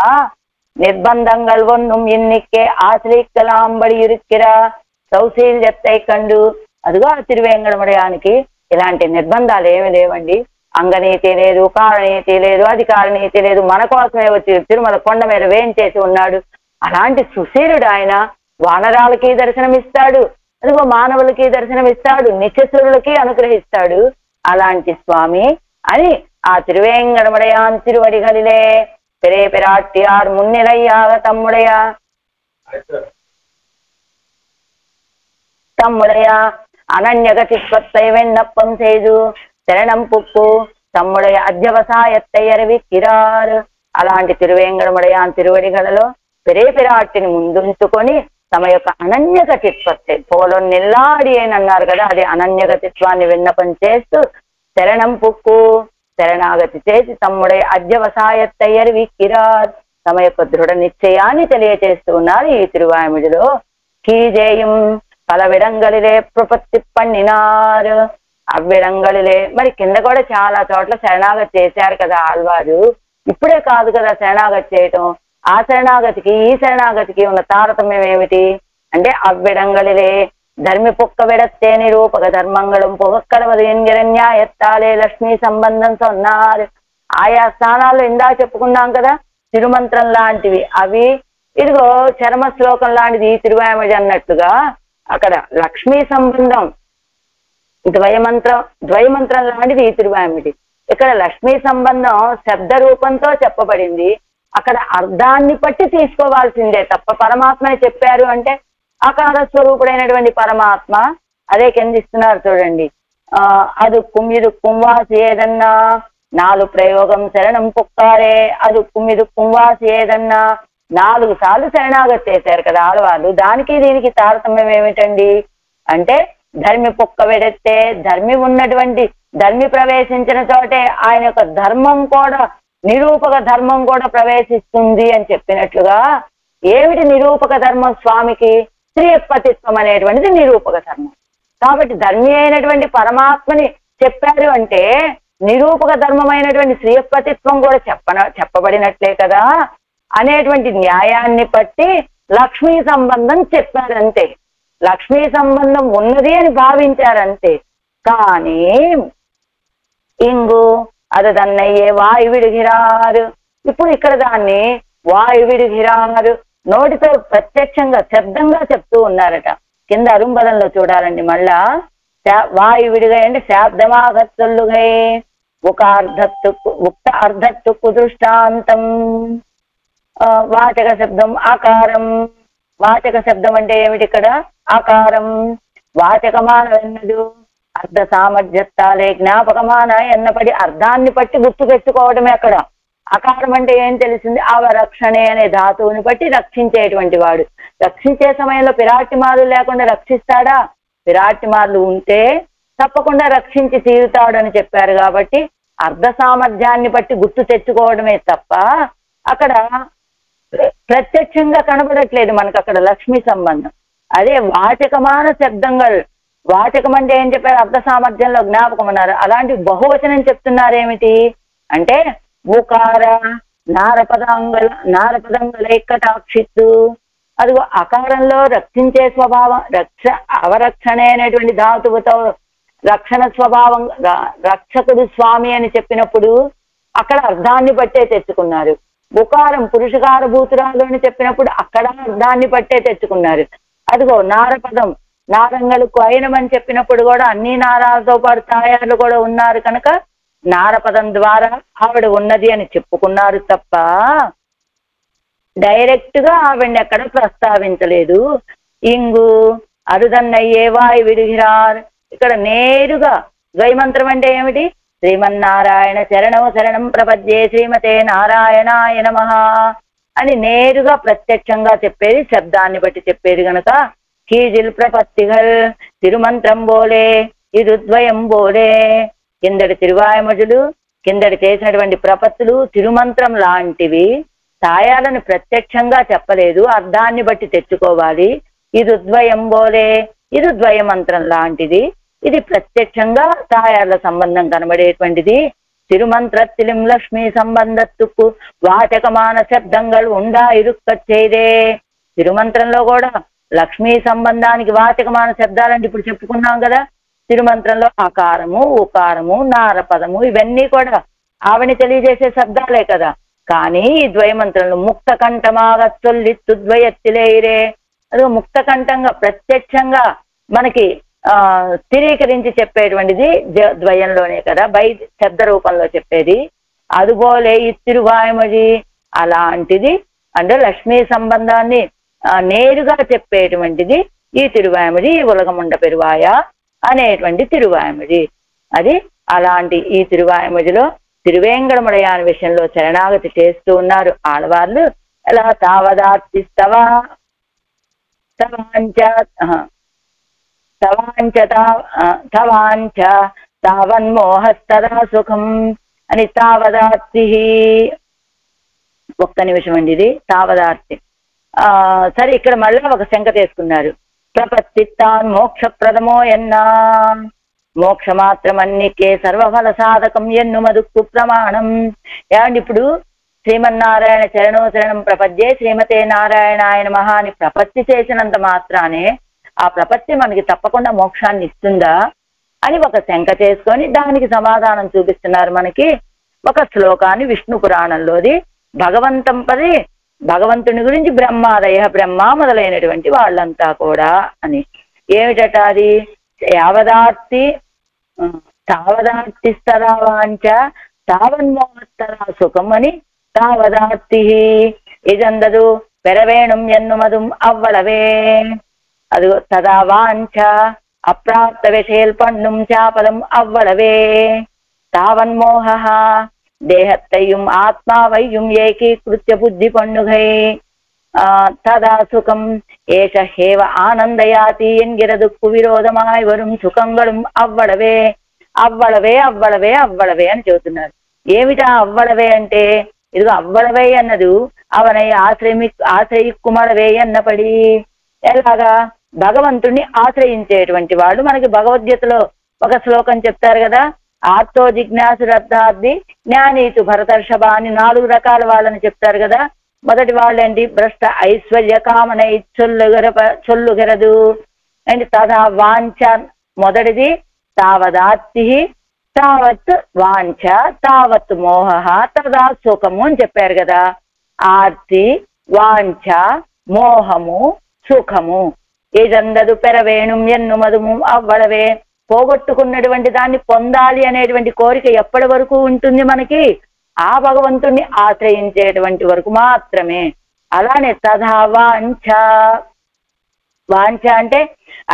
నిర్బంధంగల్ ఒన్నుం ఇన్నిక్కే ఆశ్రయిక్కలాంబడి ఇరుక్కిరా సౌశీల్యత్తై కండు. అదిగో ఆ తిరువేంగడముడయానికి ఇలాంటి నిర్బంధాలు ఏమి లేవండి. అంగనీతి లేదు, కాలనీతి లేదు, అధికార నీతి లేదు. మన కోసమే వచ్చి తిరుమల కొండ మీద వేయించేసి ఉన్నాడు. అలాంటి సుశీలుడు ఆయన వానరాలకి దర్శనమిస్తాడు, అదిగో మానవులకి దర్శనమిస్తాడు, నిత్యసురులకి అనుగ్రహిస్తాడు. అలాంటి స్వామి అని ఆ తిరువేంగడముడయాన్ తిరువడిగలిలే పెరే పెరాట్టియార్ మున్నిలయ్యాగ తమ్ముడయా తమ్ముడయా అనన్యగతి స్వత్తై వెన్నప్పం చేదు శరణం పుక్కు తమ్ముడయ అధ్యవసాయత్తయ్యరవి కిరార్. అలాంటి తిరువేంగడముడయాన్ తిరువడిగలలో పెరే పెరాట్టిని ముందుంచుకొని తమ యొక్క అనన్యగతిత్వத்தை పోలో నిల్లాడి అని అన్నారు కదా, అది అనన్యగతిత్వాన్ని విన్నపం చేస్తూ శరణం పుక్కు శరణాగతి చేసి తమ్ముడై అధ్యవసాయత్తయ్యరి కిరార్ తమ యొక్క దృఢ నిశ్చయాన్ని తెలియచేస్తూ ఉన్నారు ఈ తిరువామిడిలో. కీజేయం పల విడంగలిలే ప్రపత్తి పన్నినారు, అవ్విడంగలిలే. మరి కింద కూడా చాలా చోట్ల శరణాగతి చేశారు కదా ఆళ్వారు. ఇప్పుడే కాదు కదా శరణాగతి చేయటం. ఆ శరణాగతికి ఈ శరణాగతికి ఉన్న తారతమ్యం ఏమిటి అంటే అవ్విడంగలిలే ధర్మి పొక్క విడత్తే నిరూపక ధర్మంగళం పొగక్కడవది ఎన్గిరణ్యాయత్తాలే లక్ష్మీ సంబంధం సొన్నారు. ఆయా స్థానాల్లో ఇందా చెప్పుకున్నాం కదా తిరుమంత్రం లాంటివి అవి. ఇదిగో చర్మ శ్లోకం లాంటిది ఈ తిరువామిడి అన్నట్లుగా అక్కడ లక్ష్మీ సంబంధం ద్వయమంత్రం లాంటిది ఈ తిరువామిడి. ఇక్కడ లక్ష్మీ సంబంధం శబ్ద రూపంతో చెప్పబడింది. అక్కడ అర్థాన్ని బట్టి తీసుకోవాల్సిందే తప్ప పరమాత్మని చెప్పారు అంటే ఆకార స్వరూపుడైనటువంటి పరమాత్మ. అదే కింద ఇస్తున్నారు చూడండి, అది కుమ్మిదు కుంవాసి ఏదన్నా నాలు ప్రయోగం శరణం పుక్కారే అది కుమ్మిదు కుంవాసి ఏదన్నా 4 సార్లు శరణాగతి చేశారు కదా ఆడవాళ్ళు. దానికి దీనికి తారతమ్యం ఏమిటండి అంటే, ధర్మి పొక్క వెడెత్తే, ధర్మి ఉన్నటువంటి ధర్మి ప్రవేశించిన చోటే ఆయన యొక్క ధర్మం కూడా, నిరూపక ధర్మం కూడా ప్రవేశిస్తుంది అని చెప్పినట్లుగా, ఏమిటి నిరూపక ధర్మం స్వామికి? శ్రీయపతిత్వం అనేటువంటిది నిరూపక ధర్మం. కాబట్టి ధర్మి అయినటువంటి పరమాత్మని చెప్పారు అంటే నిరూపక ధర్మమైనటువంటి శ్రీయపతిత్వం కూడా చెప్పబడినట్లే కదా అనేటువంటి న్యాయాన్ని బట్టి లక్ష్మీ సంబంధం చెప్పారంతే. లక్ష్మీ సంబంధం ఉన్నది అని భావించారంతే. కానీ ఇంగు అది దన్నయ్యే వాయువిడిగిరారు. ఇప్పుడు ఇక్కడ దాన్ని వాయువిడిగిరారు నోటితో ప్రత్యక్షంగా శబ్దంగా చెప్తూ ఉన్నారట. కింద అరుంబదంలో చూడాలండి. మళ్ళా వాయువిడిగా అంటే శాబ్దమాగత్తులుగై ఒక ఉక్త అర్ధత్తుకు దృష్టాంతం. వాచక శబ్దం ఆకారం. వాచక శబ్దం అంటే ఏమిటి? ఇక్కడ ఆకారం. వాచకమాన ఎన్నదు అర్ధ సామర్థ్యత్తాలే జ్ఞాపకమాన ఎన్నపడి అర్థాన్ని బట్టి గుర్తు పెట్టుకోవడమే అక్కడ. అకారం అంటే ఏం తెలిసింది? అవరక్షణే అనే ధాతువుని బట్టి రక్షించేటువంటి వాడు. రక్షించే సమయంలో పిరాటిమారులు లేకుండా రక్షిస్తాడా? పిరాటిమారులు ఉంటే తప్పకుండా రక్షించి తీరుతాడు అని చెప్పారు. కాబట్టి అర్ధ సామర్థ్యాన్ని బట్టి గుర్తు తెచ్చుకోవడమే తప్ప అక్కడ ప్రత్యక్షంగా కనబడట్లేదు మనకు అక్కడ లక్ష్మీ సంబంధం. అదే వాచకమాన శబ్దంగా, వాచకం అంటే ఏం చెప్పారు? అర్ధ సామర్థ్యంలో జ్ఞాపకం అన్నారు. అలాంటి బహువచనం చెప్తున్నారేమిటి అంటే ఉకార నారపదంగలైకటాక్షిత్తు. అదిగో అకారంలో రక్షించే స్వభావం, అవరక్షణే అనేటువంటి ధాతువుతో రక్షణ స్వభావం, రక్షకుడు స్వామి అని చెప్పినప్పుడు అక్కడ అర్థాన్ని బట్టే తెచ్చుకున్నారు. ఉకారం పురుషకార భూతురాలు అని చెప్పినప్పుడు అక్కడ అర్థాన్ని బట్టే తెచ్చుకున్నారు. అదిగో నారపదం నారంగలకు అయినమని చెప్పినప్పుడు కూడా అన్ని నారాలతో పాటు తాయార్లు కూడా ఉన్నారు కనుక నారపదం ద్వారా ఆవిడ ఉన్నది అని చెప్పుకున్నారు తప్ప డైరెక్ట్ గా ఆవిడని ఎక్కడ ప్రస్తావించలేదు. ఇంగు అరుదన్నయ్యే వాయు విడిగిరార్. ఇక్కడ నేరుగా ద్వైమంత్రం అంటే ఏమిటి? శ్రీమన్నారాయణ శరణం శరణం ప్రపద్యే శ్రీమతే నారాయణాయ నమః అని నేరుగా ప్రత్యక్షంగా చెప్పేది, శబ్దాన్ని బట్టి చెప్పేది గనక కీజిల్ ప్రపత్తిగల్ తిరుమంత్రం బోలే ఇరుద్వయం బోలే. కిందటి తిరువాయమజులు, కిందటి చేసినటువంటి ప్రపత్తులు తిరుమంత్రం లాంటివి. తాయాలను ప్రత్యక్షంగా చెప్పలేదు, అర్థాన్ని బట్టి తెచ్చుకోవాలి. ఇది ఉద్వయం బోలే, ఇది ద్వయమంత్రం లాంటిది. ఇది ప్రత్యక్షంగా తాయార్ల సంబంధం కనబడేటువంటిది. తిరుమంత్రత్తిలిం లక్ష్మీ సంబంధత్తుకు వాచకమాన శబ్దంగలు ఉండా ఇరుక్కచ్చేదే. తిరుమంత్రంలో కూడా లక్ష్మీ సంబంధానికి వాచకమాన శబ్దాలంటే ఇప్పుడు చెప్పుకున్నాం కదా. తిరుమంత్రంలో ఆకారము, ఉకారము, నారపదము ఇవన్నీ కూడా ఆవిని తెలియజేసే శబ్దాలే కదా. కానీ ఈ ద్వయమంత్రంలో ముక్త కంఠమాగా చొల్లిత్తు ద్వయత్తిలేరే. అదో ముక్త కంఠంగా ప్రత్యక్షంగా మనకి స్థిరీకరించి చెప్పేటువంటిది ద్వయంలోనే కదా, శబ్ద రూపంలో చెప్పేది. అదుబోలే ఈ తిరువాయమది అలాంటిది అంటే లక్ష్మీ సంబంధాన్ని నేరుగా చెప్పేటువంటిది ఈ తిరువాయమది, ఉలగముండ పెరువాయ అనేటువంటి తిరువాయమది. అది అలాంటి ఈ తిరువాయమదిలో తిరువేంగడముడయాన విషయంలో శరణాగతి చేస్తూ ఉన్నారు ఆడవాళ్ళు. ఎలా తావదార్తిస్తవా తవాంచ తావన్మోహస్తదా సుఖం అని తావదార్తి. ఒక్క నిమిషం అండి, ఇది తావదార్తి. సరే, ఇక్కడ మళ్ళీ ఒక శంక తీసుకున్నారు. ప్రపత్తిత్తాన్ మోక్షప్రదమో ఎన్నా మోక్ష మాత్రమన్నికే సర్వఫల సాధకం ఎన్ను మదుక్కు ప్రమాణం. ఏమండి, ఇప్పుడు శ్రీమన్నారాయణ శరణో శరణం ప్రపద్యే శ్రీమతే నారాయణాయ నమః అని ప్రపత్తి చేసినంత మాత్రానే ఆ ప్రపత్తి మనకి తప్పకుండా మోక్షాన్ని ఇస్తుందా అని ఒక శంక చేసుకొని దానికి సమాధానం చూపిస్తున్నారు మనకి ఒక శ్లోకాన్ని విష్ణు పురాణంలోది. భగవంతుని గురించి బ్రహ్మాదయ, బ్రహ్మ మొదలైనటువంటి వాళ్ళంతా కూడా అని. ఏమిటట అది? తావదార్తిస్తరావాంచ తావన్మోహస్తరా సుఖం అని తావదార్తి. ఇదందదు పెరవేణుం ఎన్నుమదుం అవ్వళవే. అది తదా వాంఛ అప్రాప్త విషేల్పన్నుం చాపలం అవ్వళవే. తావన్మోహ దేహత్తయ్యం ఆత్మా వైయం ఏకీకృత్య బుద్ధి పన్నుగై. తదా సుఖం ఏష హేవ ఆనందయాతి ఎంగిరదుక్కు విరోధమాయ్ వரும் సుఖంగళం అవ్వడవే అవ్వడవే అవ్వడవే అవ్వడవే అని చెబుతున్నారు. ఏమిటా అవ్వడవే అంటే, ఇదిగో అవ్వడవే అన్నది అవనై ఆశ్రయిక్కుమడవే అన్నపడి. ఎలాగా? భగవంతుణ్ణి ఆశ్రయించేటువంటి వాళ్ళు. మనకి భగవద్గీతలో ఒక శ్లోకం చెప్తారు కదా, ఆర్తో జిజ్ఞాసురర్థార్థి జ్ఞానీతు భరతర్షభ అని 4 రకాల వాళ్ళని చెప్తారు కదా. మొదటి వాళ్ళండి భ్రష్ట ఐశ్వర్య కామనై చొల్లుగరదు అండ్ తదా వాంఛ. మొదటిది తావదార్తి తావత్ వాంఛ తావత్ మోహ తదా సుఖము అని చెప్పారు కదా. ఆర్తి, వాంఛ, మోహము, సుఖము. ఏదందదు పెరవేణుం ఎన్ను మధుము అవ్వడవే. పోగొట్టుకున్నటువంటి దాన్ని పొందాలి అనేటువంటి కోరిక ఎప్పటి వరకు ఉంటుంది మనకి? ఆ భగవంతుణ్ణి ఆశ్రయించేటువంటి వరకు మాత్రమే. అలానే తథా వాంఛ. వాంఛ అంటే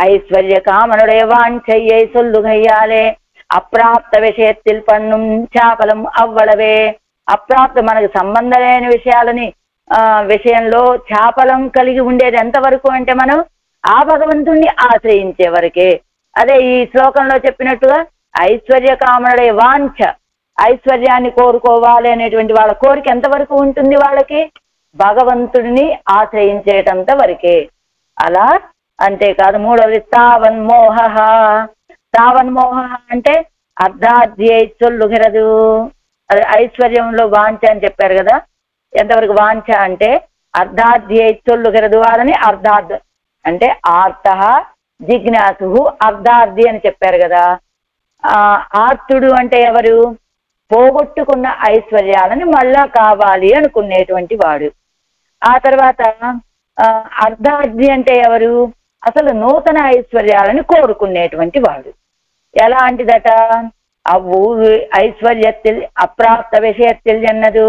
ఐశ్వర్య కామనుడే వాంఛయ్యే సొల్లుగయ్యాలే అప్రాప్త విషయత్తిల్ పన్నుం చాపలం అవ్వడవే. అప్రాప్త మనకు సంబంధం లేని విషయాలని విషయంలో చాపలం కలిగి ఉండేది ఎంతవరకు అంటే మనం ఆ భగవంతుణ్ణి ఆశ్రయించే వరకే. అదే ఈ శ్లోకంలో చెప్పినట్టుగా ఐశ్వర్య కామనుడే వాంఛ, ఐశ్వర్యాన్ని కోరుకోవాలి అనేటువంటి వాళ్ళ కోరిక ఎంతవరకు ఉంటుంది వాళ్ళకి? భగవంతుడిని ఆశ్రయించేటంత వరకే. అలా అంతేకాదు. మూడవది తావన్మోహ. తావన్మోహ అంటే అర్ధాధ్యై చొల్లుగరదు. అది ఐశ్వర్యంలో వాంఛ అని చెప్పారు కదా. ఎంతవరకు వాంఛ అంటే అర్ధాధ్యై చొల్లుగరదు. వాళ్ళని అర్ధార్థ అంటే ఆర్త జిజ్ఞాసు అర్ధార్థి అని చెప్పారు కదా. ఆర్తుడు అంటే ఎవరు? పోగొట్టుకున్న ఐశ్వర్యాలని మళ్ళా కావాలి అనుకునేటువంటి వాడు. ఆ తర్వాత అర్ధార్థి అంటే ఎవరు? అసలు నూతన ఐశ్వర్యాలని కోరుకునేటువంటి వాడు. ఎలాంటిదట? అవు ఐశ్వర్యത്തിൽ అప్రాప్త విషయത്തിൽ ఎన్నదు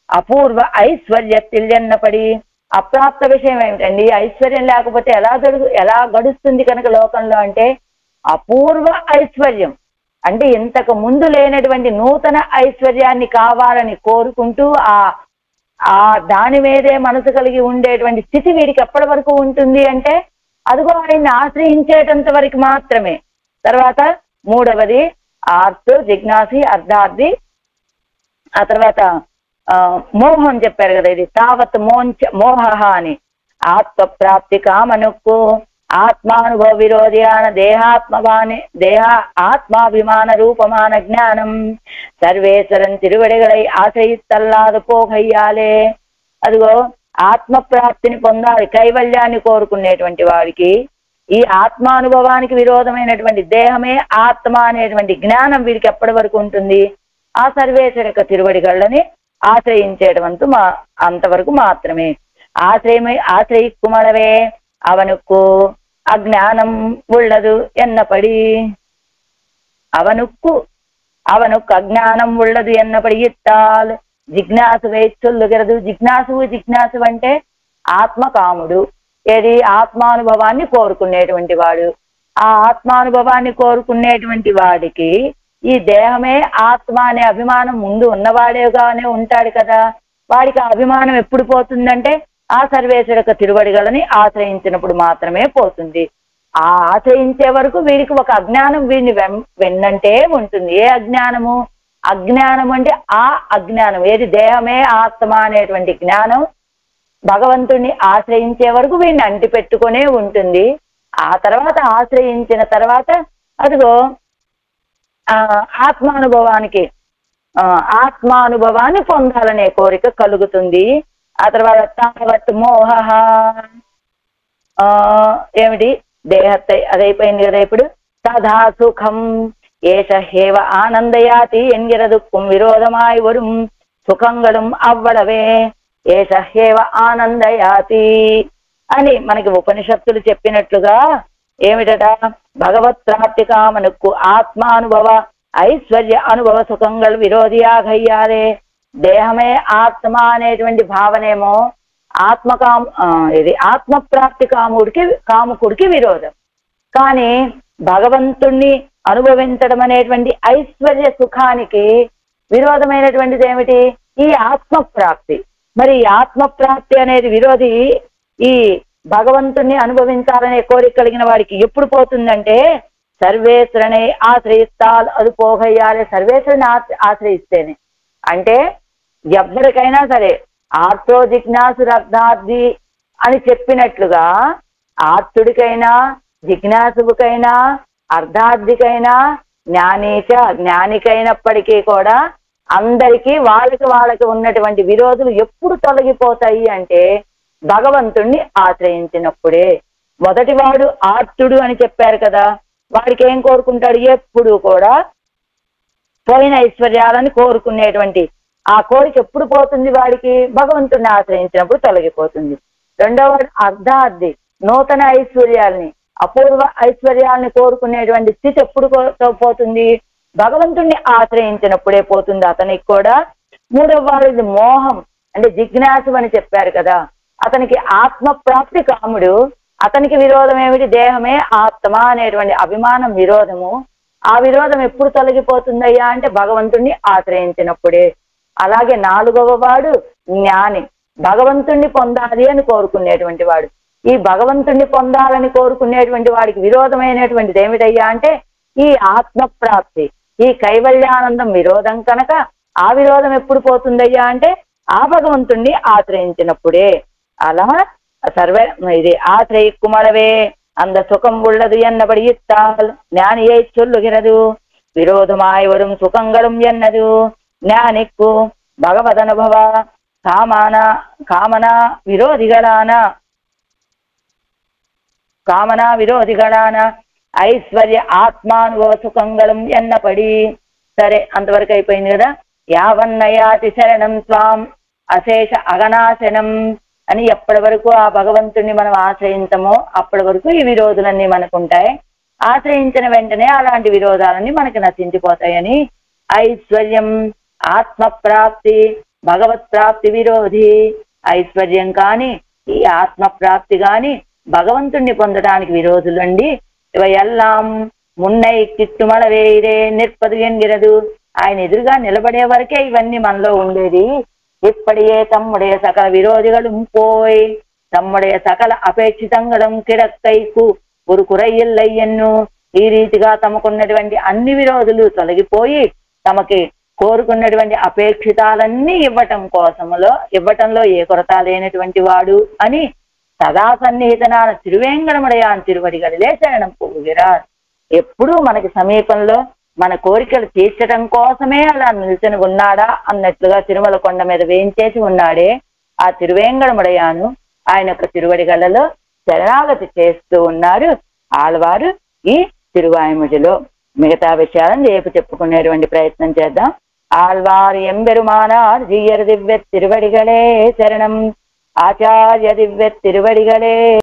అపూర్వ ఐశ్వర్యത്തിൽ ఎన్నపడి. అప్రాప్త విషయం ఏమిటండి? ఐశ్వర్యం లేకపోతే ఎలా గడుస్తుంది కనుక లోకంలో అంటే అపూర్వ ఐశ్వర్యం అంటే ఇంతకు ముందు లేనటువంటి నూతన ఐశ్వర్యాన్ని కావాలని కోరుకుంటూ ఆ దాని మీదే మనసు కలిగి ఉండేటువంటి స్థితి వీడికి ఎప్పటి వరకు ఉంటుంది అంటే అదిగో ఆయన్ని ఆశ్రయించేటంత వరకు మాత్రమే. తర్వాత మూడవది ఆర్తు జిజ్ఞాసి అర్ధార్థి. ఆ తర్వాత మోహం చెప్పారు కదా, ఇది తావత్ మోహ అని. ఆత్మప్రాప్తి కామనుక్కు ఆత్మానుభవ విరోధియాన ఆత్మాభిమాన రూపమాన జ్ఞానం సర్వేశ్వరం తిరువడిగలై ఆశ్రయిత్తల్లాదు పోగయ్యాలే. అదిగో ఆత్మప్రాప్తిని పొందాలి, కైవల్యాన్ని కోరుకునేటువంటి వాడికి ఈ ఆత్మానుభవానికి విరోధమైనటువంటి దేహమే ఆత్మ అనేటువంటి జ్ఞానం వీడికి ఎప్పటి వరకు ఉంటుంది? ఆ సర్వేశ్వర యొక్క తిరువడిగళ్ళని ఆశ్రయించేటం అంతవరకు మాత్రమే. ఆశ్రయిక్కుమడవే అవనుక్కు అజ్ఞానం ఉళ్ళదు ఎన్నపడి. అవనుక్కు అజ్ఞానం ఉళ్ళదు ఎన్నపడి ఇత్తాల్ జిజ్ఞాసు వేచ్చొల్లుగరదు. జిజ్ఞాసు అంటే ఆత్మకాముడు. ఏది? ఆత్మానుభవాన్ని కోరుకునేటువంటి వాడు. ఆ ఆత్మానుభవాన్ని కోరుకునేటువంటి వాడికి ఈ దేహమే ఆత్మ అనే అభిమానం ముందు ఉన్నవాడేగానే ఉంటాడు కదా. వాడికి ఆ అభిమానం ఎప్పుడు పోతుందంటే ఆ సర్వేశ్వర యొక్క తిరువడిగలని ఆశ్రయించినప్పుడు మాత్రమే పోతుంది. ఆ ఆశ్రయించే వరకు వీడికి ఒక అజ్ఞానం వీడిని వెన్నంటే ఉంటుంది. ఏ అజ్ఞానము? అజ్ఞానం అంటే ఆ అజ్ఞానం ఏది? దేహమే ఆత్మ అనేటువంటి జ్ఞానం భగవంతుణ్ణి ఆశ్రయించే వరకు వీడిని అంటిపెట్టుకునే ఉంటుంది. ఆ తర్వాత ఆశ్రయించిన తర్వాత అదిగో ఆత్మానుభవాన్ని పొందాలనే కోరిక కలుగుతుంది. ఆ తర్వాత తావత్ మోహ ఏమిటి? దేహத்தை అదైపోయింది కదా. ఇప్పుడు తథా సుఖం ఏష హేవ ఆనందయాతి ఎన్గిరదుక్కుం విరోధమాయ్ వரும் సుఖంగళం అవ్వడవే ఏష హేవ ఆనందయాతి అని మనకి ఉపనిషత్తులు చెప్పినట్లుగా ఏమిటట? భగవత్ ప్రాప్తి కామనుక్కు ఆత్మానుభవ ఐశ్వర్య అనుభవ సుఖంగళ విరోధియాగయ్యారే. దేహమే ఆత్మ అనేటువంటి భావనేమో ఇది ఆత్మప్రాప్తి కాముకుడికి విరోధం. కానీ భగవంతుణ్ణి అనుభవించడం అనేటువంటి ఐశ్వర్య సుఖానికి విరోధమైనటువంటిది ఏమిటి? ఈ ఆత్మప్రాప్తి. మరి ఆత్మప్రాప్తి అనేది విరోధి ఈ భగవంతుణ్ణి అనుభవించాలనే కోరిక కలిగిన వాడికి ఎప్పుడు పోతుందంటే సర్వేశ్వరుని ఆశ్రయిస్తాల్ అది పోగయ్యాలి. సర్వేశ్వరుని ఆశ్రయిస్తేనే. అంటే ఎవరికైనా సరే ఆర్తో జిజ్ఞాసురర్థార్థి అని చెప్పినట్లుగా ఆర్తుడికైనా జిజ్ఞాసుకైనా అర్ధార్థికైనా జ్ఞానికైనప్పటికీ కూడా అందరికీ వాళ్ళకి ఉన్నటువంటి విరోధులు ఎప్పుడు తొలగిపోతాయి అంటే భగవంతుణ్ణి ఆశ్రయించినప్పుడే. మొదటివాడు ఆర్తుడు అని చెప్పారు కదా, వాడికి ఏం కోరుకుంటాడు? ఎప్పుడు కూడా పోయిన ఐశ్వర్యాలని కోరుకునేటువంటి ఆ కోరిక ఎప్పుడు పోతుంది వాడికి? భగవంతుణ్ణి ఆశ్రయించినప్పుడు తొలగిపోతుంది. రెండవవాడు అర్ధార్థి, నూతన ఐశ్వర్యాలని అపూర్వ ఐశ్వర్యాలని కోరుకునేటువంటి స్థితి ఎప్పుడు పోతుంది? భగవంతుణ్ణి ఆశ్రయించినప్పుడే పోతుంది అతనికి కూడా. మూడవ వాడిది మోహం, అంటే జిజ్ఞాసు అని చెప్పారు కదా, అతనికి ఆత్మప్రాప్తి కాముడు. అతనికి విరోధం ఏమిటి? దేహమే ఆత్మ అనేటువంటి అభిమానం విరోధము. ఆ విరోధం ఎప్పుడు తొలగిపోతుందయ్యా అంటే భగవంతుణ్ణి ఆశ్రయించినప్పుడే. అలాగే నాలుగవ వాడు జ్ఞాని, భగవంతుణ్ణి పొందాలి అని కోరుకునేటువంటి వాడు. ఈ భగవంతుణ్ణి పొందాలని కోరుకునేటువంటి వాడికి విరోధమైనటువంటిది ఏమిటయ్యా అంటే ఈ ఆత్మప్రాప్తి, ఈ కైవల్యానందం విరోధం కనుక ఆ విరోధం ఎప్పుడు పోతుందయ్యా అంటే ఆ భగవంతుణ్ణి ఆశ్రయించినప్పుడే. అలా ఇది ஆசிரயிக்குமளவே அந்த சுகம் உள்ளது என்னபடி இட்டால் ஞானியை சொல்லுகிறது. விரோதமாய் வரும் சுகங்களும் என்னது ஞானிக்கு பகவத் அனுபவ காமனா విరోధిగళాన ఐశ్వర్య ఆత్మానుభవ సుఖంగళం ఎన్నపడి. సరే, అంతవరకు అయిపోయింది కదా. యావన్నయాతి శరణం స్వాం అశేష అగనాశనం అని ఎప్పటి వరకు ఆ భగవంతుణ్ణి మనం ఆశ్రయించమో అప్పటి వరకు ఈ విరోధులన్నీ మనకుంటాయి. ఆశ్రయించిన వెంటనే అలాంటి విరోధాలన్నీ మనకి నశించిపోతాయని. ఐశ్వర్యం ఆత్మప్రాప్తి భగవత్ ప్రాప్తి విరోధి. ఐశ్వర్యం కాని ఈ ఆత్మప్రాప్తి కాని భగవంతుణ్ణి పొందడానికి విరోధులండి. ఇవెల్లాం మున్నై కిట్టుమళవేరే నిర్పదు ఎన్గిరదు. ఆయన ఎదురుగా నిలబడే వరకే ఇవన్నీ మనలో ఉండేది. ఇప్పటియే తమ్ముடைய సకల విరోధిகளும் పోయి తమ్ముடைய సకల అపేక్షితంగడం కిడక్కైకు ஒரு కురయ్యల్లయ్యన్ను. ఈ రీతిగా తమకున్నటువంటి అన్ని విరోధులు తొలగిపోయి తమకి కోరుకున్నటువంటి అపేక్షితాలన్నీ ఇవ్వటంలో ఏ కొరత లేనటువంటి వాడు అని సదా సన్నిహితనాన తిరువేంగడముడయాన్ తిరువడిగడిలే శరణం పోగిరార్. ఎప్పుడూ మనకి సమీపంలో మన కోరికలు తీర్చడం కోసమే అలా నిల్చొని ఉన్నాడా అన్నట్లుగా తిరుమల కొండ మీద వేయించేసి ఉన్నాడే ఆ తిరువేంగడముడయాను. ఆయన యొక్క తిరువడిగళ్ళలో శరణాగతి చేస్తూ ఉన్నారు ఆళ్వారు ఈ తిరువాయిముడిలో. మిగతా విషయాలను రేపు చెప్పుకునేటువంటి ప్రయత్నం చేద్దాం. ఆళ్వారు ఎంబెరుమానార్ జీయర్ దివ్య తిరువడిగలే శరణం. ఆచార్య దివ్య తిరువడిగలే